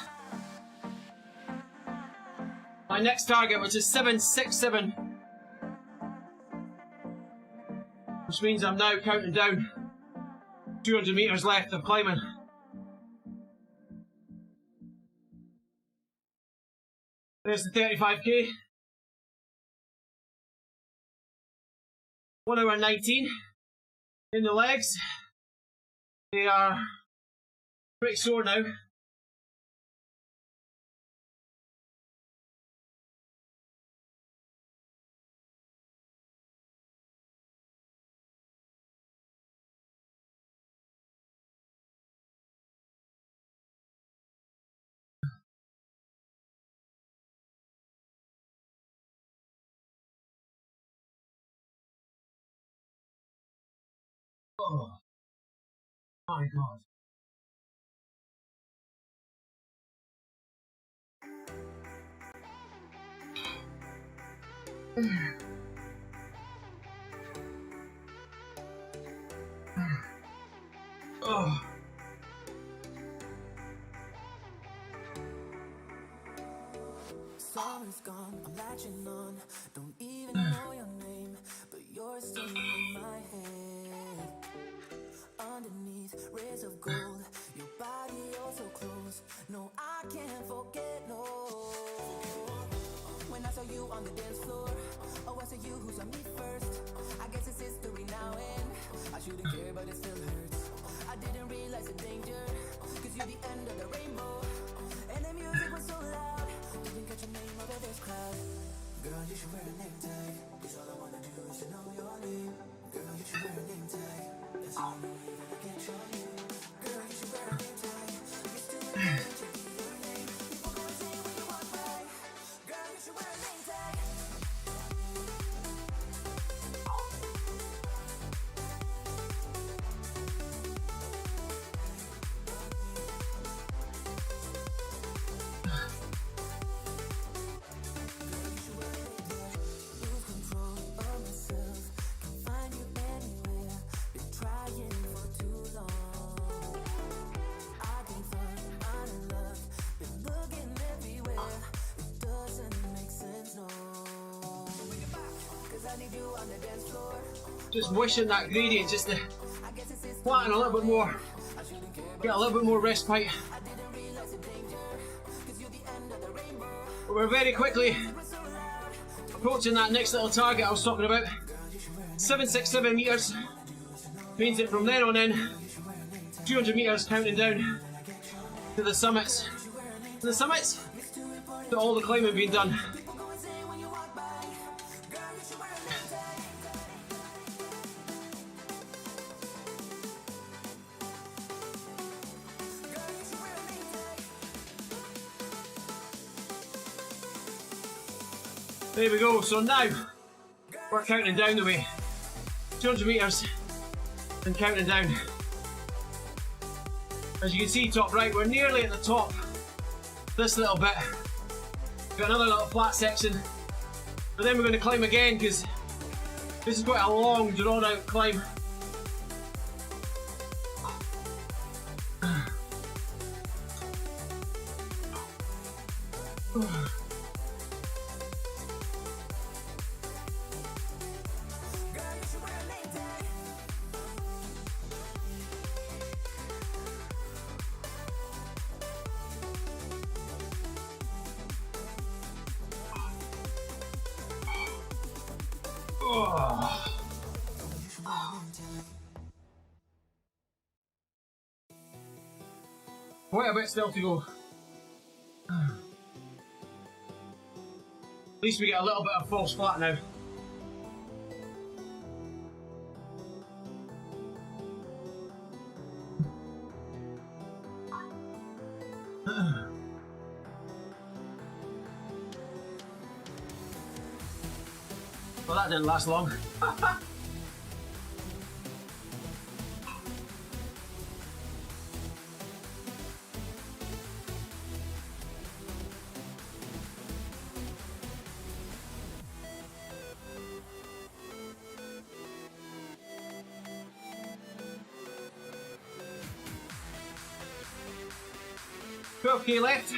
my next target, which is 767, which means I'm now counting down 200 meters left of climbing. There's the 35K. 1 hour 19 in the legs. They are pretty sore now. Oh my God. Oh. Summer's gone, I'm latching on. Don't even know your name, but you're still in my head. Underneath rays of gold, your body oh so close. No, I can't forget, no. When I saw you on the dance floor, oh, I saw you who saw me first. I guess it's history now, and I shouldn't care, but it still hurts. I didn't realize the danger, cause you're the end of the rainbow. And the music was so loud, didn't catch your name over this crowd. Girl, you should wear a name tag, cause all I wanna do is to know your name. Girl, you should wear a name tag, that's all I know even I can't show you. Girl, you should wear a name tag, you're still a name to be your name. People gonna say when you walk by, girl, you should wear a name tag. Just wishing that gradient just to flatten a little bit more, get a little bit more respite. But we're very quickly approaching that next little target I was talking about. 767 meters means that from then on in, 200 meters counting down to the summits. The summits all the climbing being done. There we go, so now we're counting down the way. 200 metres and counting down. As you can see, top right, we're nearly at the top. This little bit. Got another little flat section. But then we're going to climb again because this is quite a long, drawn out climb. Quite a bit still to go. At least we get a little bit of false flat now. Well, that didn't last long. 12k left.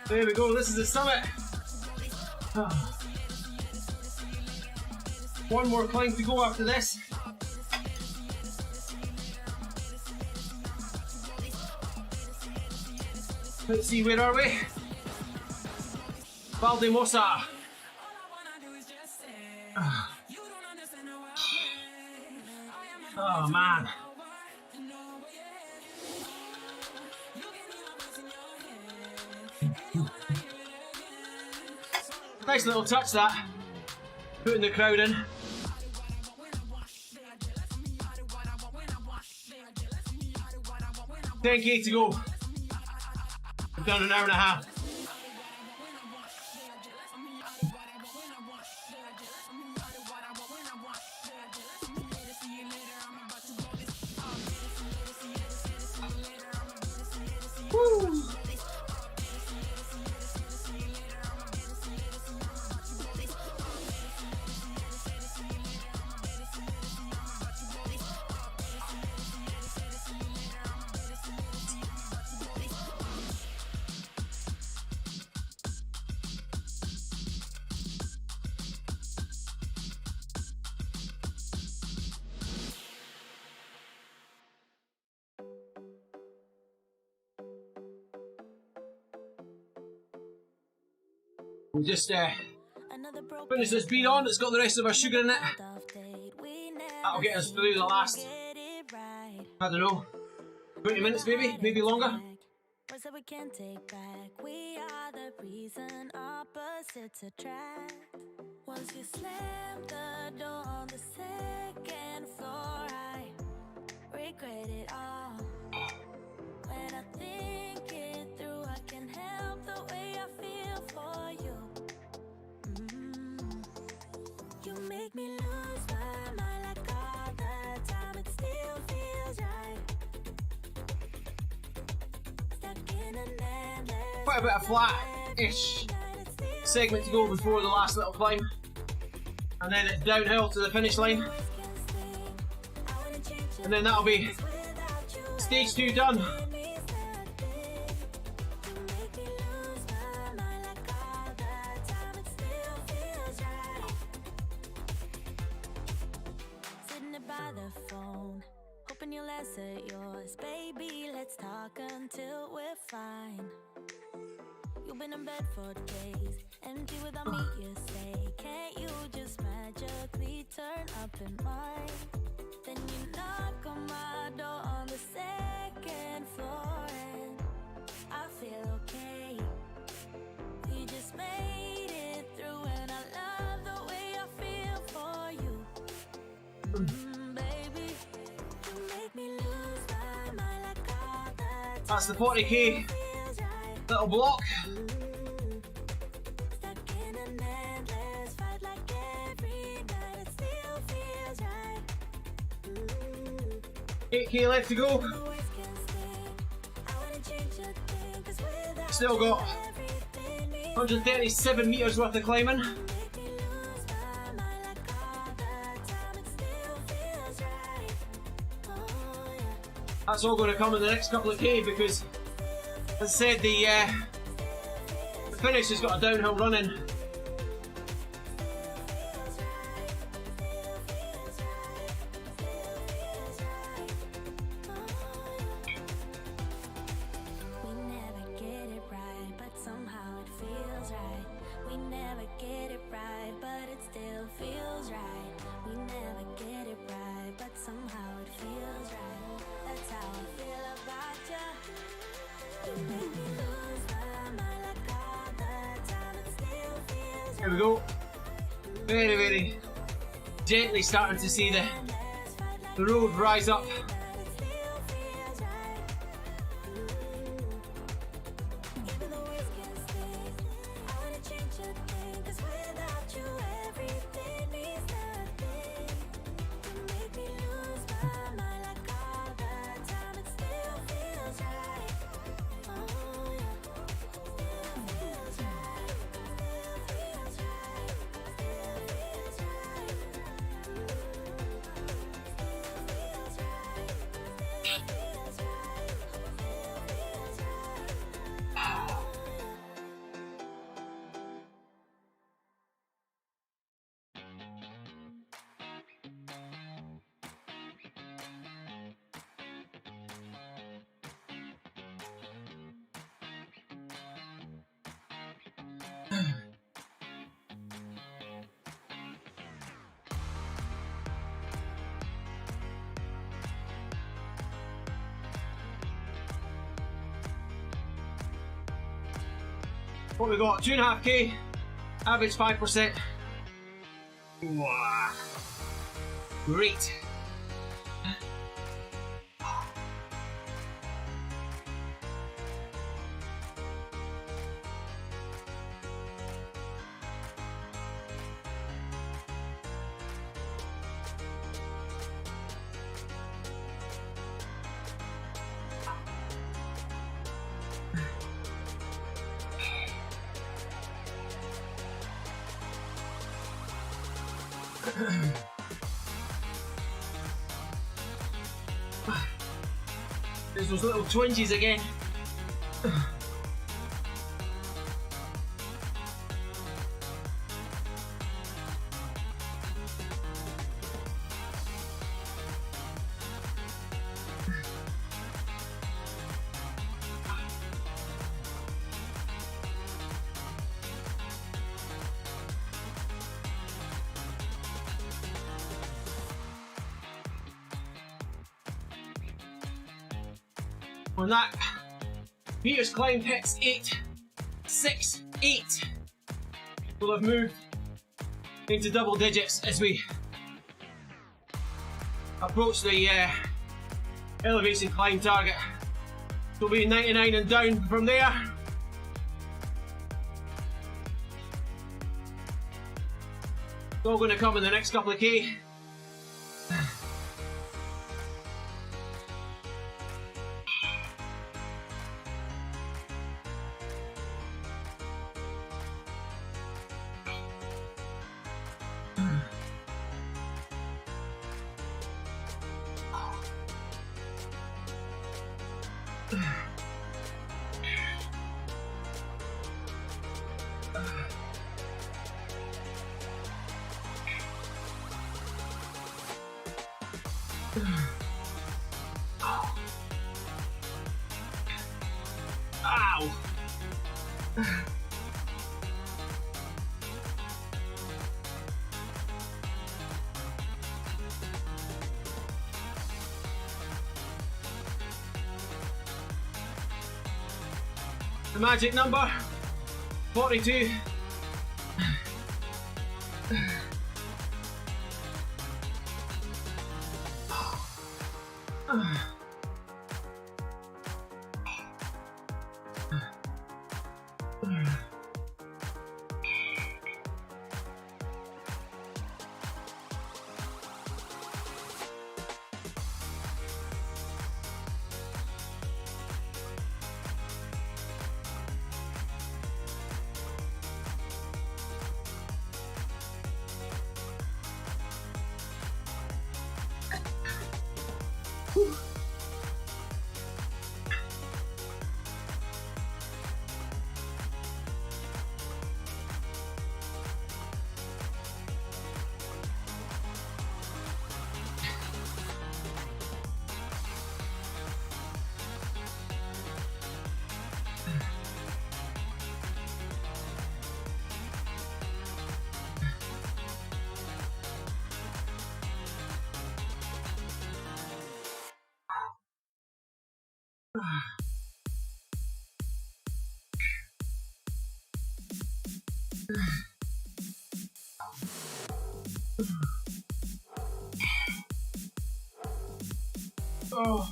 There we go, this is the summit. One more climb to go after this. Let's see, where are we? Valdemosa. Oh man. Nice little touch that. Putting the crowd in. $10K to go. We've done an hour and a half. Woo. We'll just finish this beer on. It's got the rest of our sugar in it. That'll get us through the last, I don't know, 20 minutes maybe longer. We can't take back. We are the reason opposites attract. Once you slam the door on the second floor, I regret it all. When I think it through, I can help the way I feel for you. You make me lose my mind like all the time. It still feels right. Quite a bit of flat-ish segment to go before the last little climb, and then it's downhill to the finish line, and then that'll be stage 2 done. By the phone, hoping you'll answer yours, baby. Let's talk until we're fine. You've been in bed for days, empty without me, you say. Can't you just magically turn up in mine? Then you knock on my door on the second floor, and I feel okay. We just made it through, and I love the way I feel for you. Baby, you make me lose my mind like all the time. That's the 40k little block. Stuck in an endless fight like every night. It still feels right. 8k left to go. Always can stay. I wouldn't change a thing, 'cause without Still got everything means 137 metres worth of climbing. make me lose my mind like all the time. It still feels right. Oh yeah. That's all going to come in the next couple of k, because As I said, the finish has got a downhill running. Here we go. Very, very gently starting to see the road rise up. What we got? 2.5k, average 5%. Wow. Great. There's those little twinges again. On that, meters climb hits 8, 6, 8. We'll have moved into double digits as we approach the elevation climb target. So we'll be 99 and down from there. It's all going to come in the next couple of K. Ow! The magic number 42. Oh. Oh.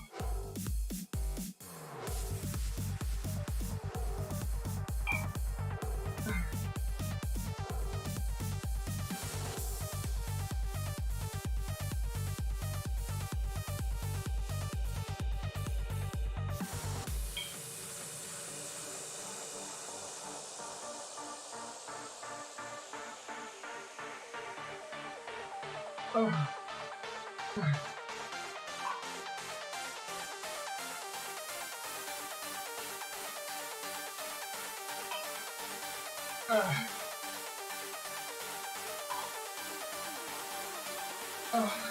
Oh.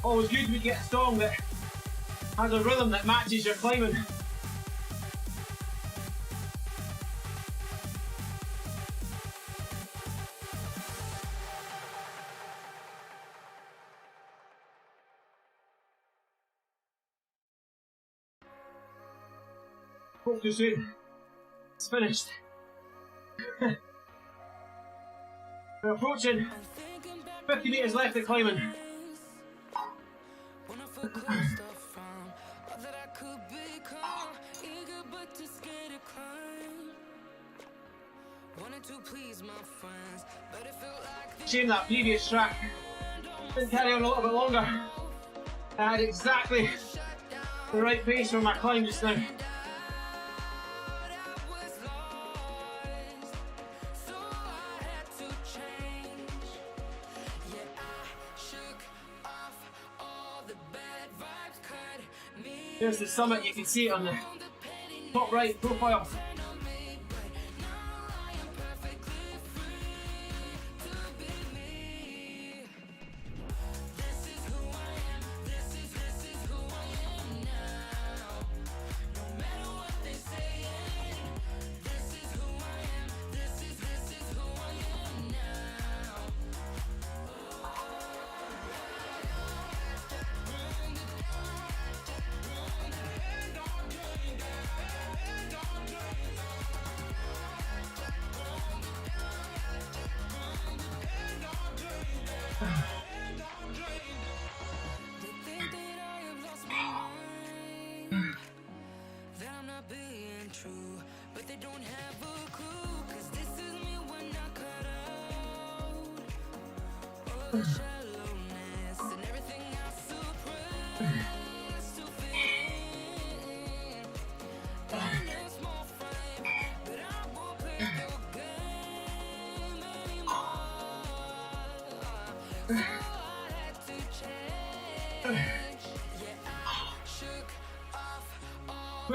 Always good to get a song that has a rhythm that matches your climbing. Hope to soon. It's finished. We're approaching 50 metres left of climbing. Shame that previous track didn't carry on a little bit longer. I had exactly the right pace for my climb just now. There's the summit, you can see it on the top right profile.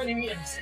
Meters.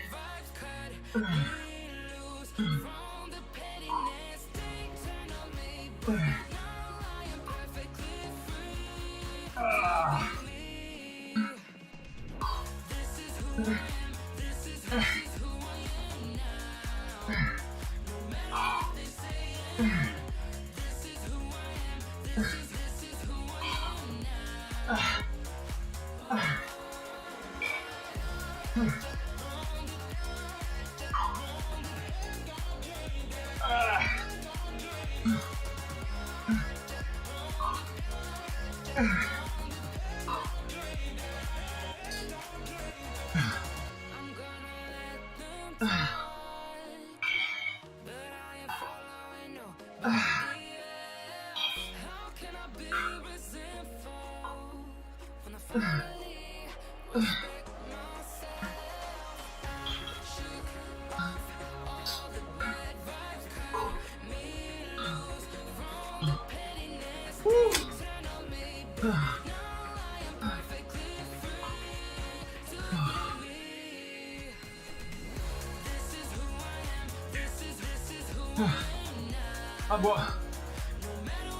I've got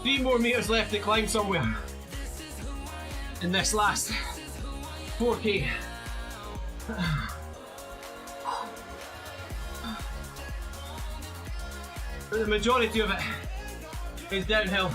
3 more meters left to climb somewhere in this last 4K. But the majority of it is downhill.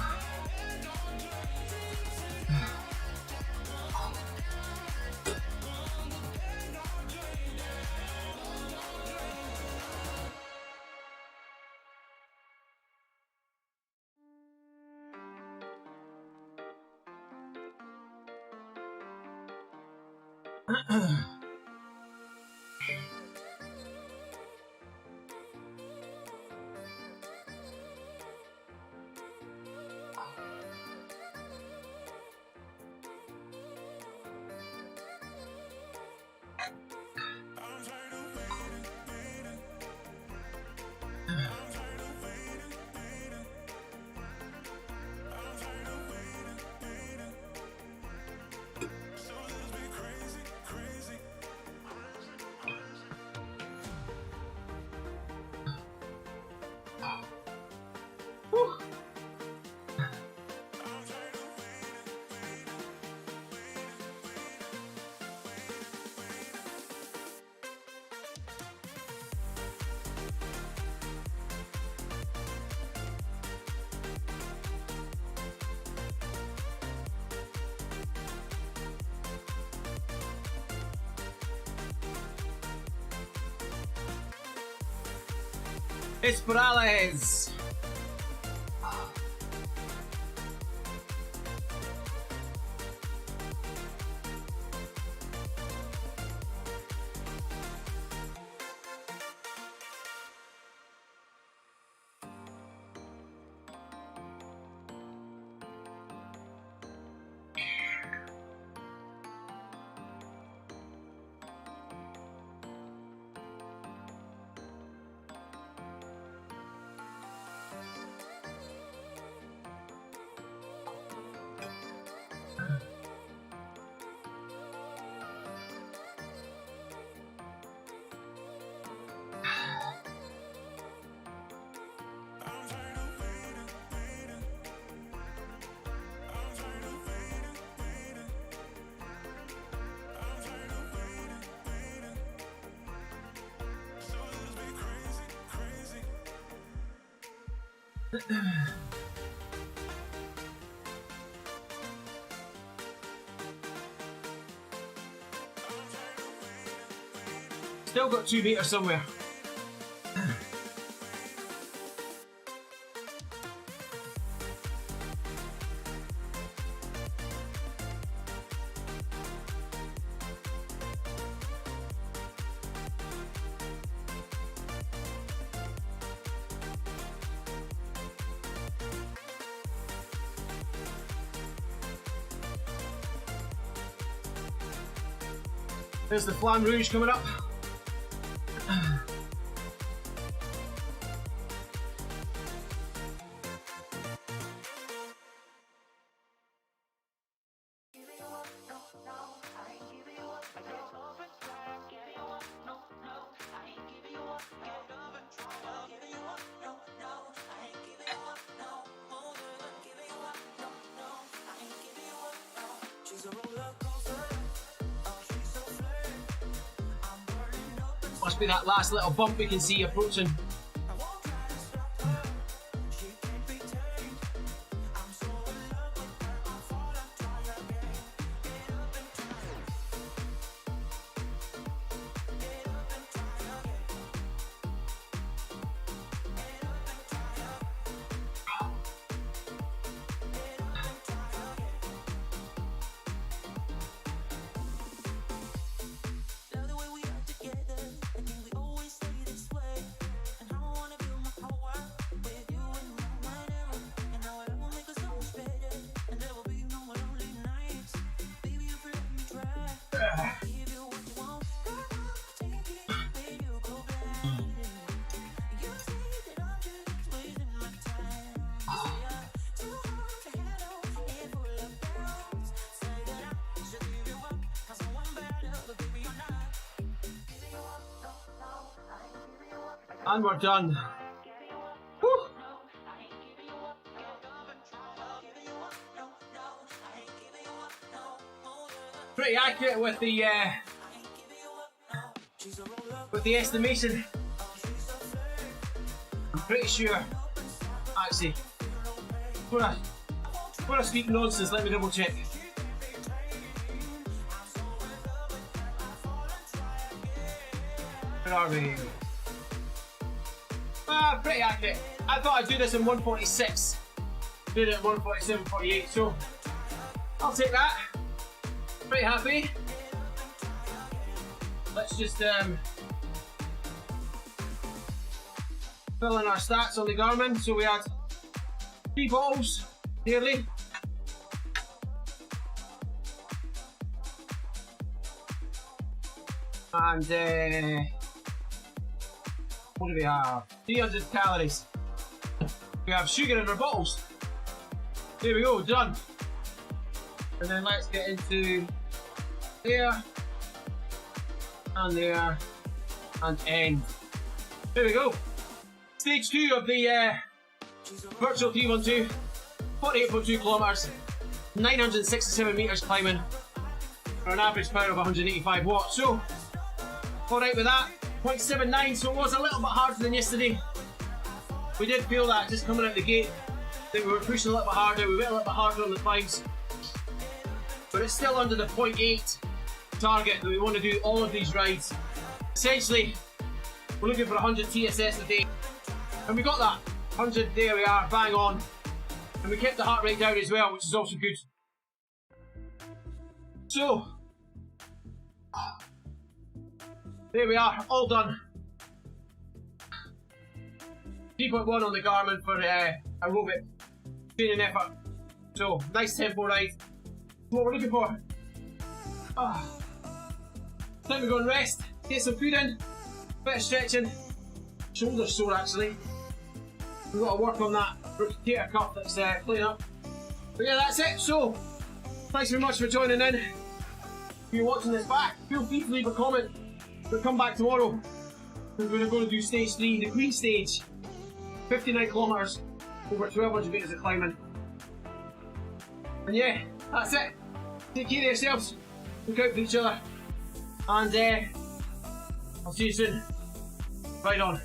Esporles! Still got 2 meters somewhere. There's the Flamme Rouge coming up. Must be that last little bump we can see approaching. And we're done. Whew. Pretty accurate with the estimation. I'm pretty sure. Actually, before I speak nonsense, let me double check. Where are we? Pretty accurate. I thought I'd do this in 146. Did it at 147.48, so I'll take that. Pretty happy. Let's just fill in our stats on the Garmin. So we had 3 bottles nearly. And what do we have? 300 calories. We have sugar in our bottles. There we go, done. And then let's get into there, and there, and end. There we go. Stage 2 of the virtual 312, 48.2 kilometers, 967 meters climbing, for an average power of 185 watts. So, alright with that, 0.79, so it was a little bit harder than yesterday. We did feel that just coming out the gate, that we were pushing a little bit harder, we went a little bit harder on the climbs. But it's still under the 0.8 target that we want to do all of these rides. Essentially, we're looking for 100 TSS a day. And we got that. 100, there we are, bang on. And we kept the heart rate down as well, which is also good. So, there we are, all done. 3.1 on the Garmin for aerobic training effort. So, nice tempo ride. What we're looking for. Time to go and rest, get some food in, bit of stretching. Shoulder's sore actually. We've got to work on that rotator cuff that's playing up. But yeah, that's it. So, thanks very much for joining in. If you're watching this back, feel free to leave a comment. But come back tomorrow. We're going to do stage 3, the green stage. 59 kilometers, over 1200 meters of climbing. And yeah, that's it. Take care of yourselves, look out for each other, and I'll see you soon. Right on.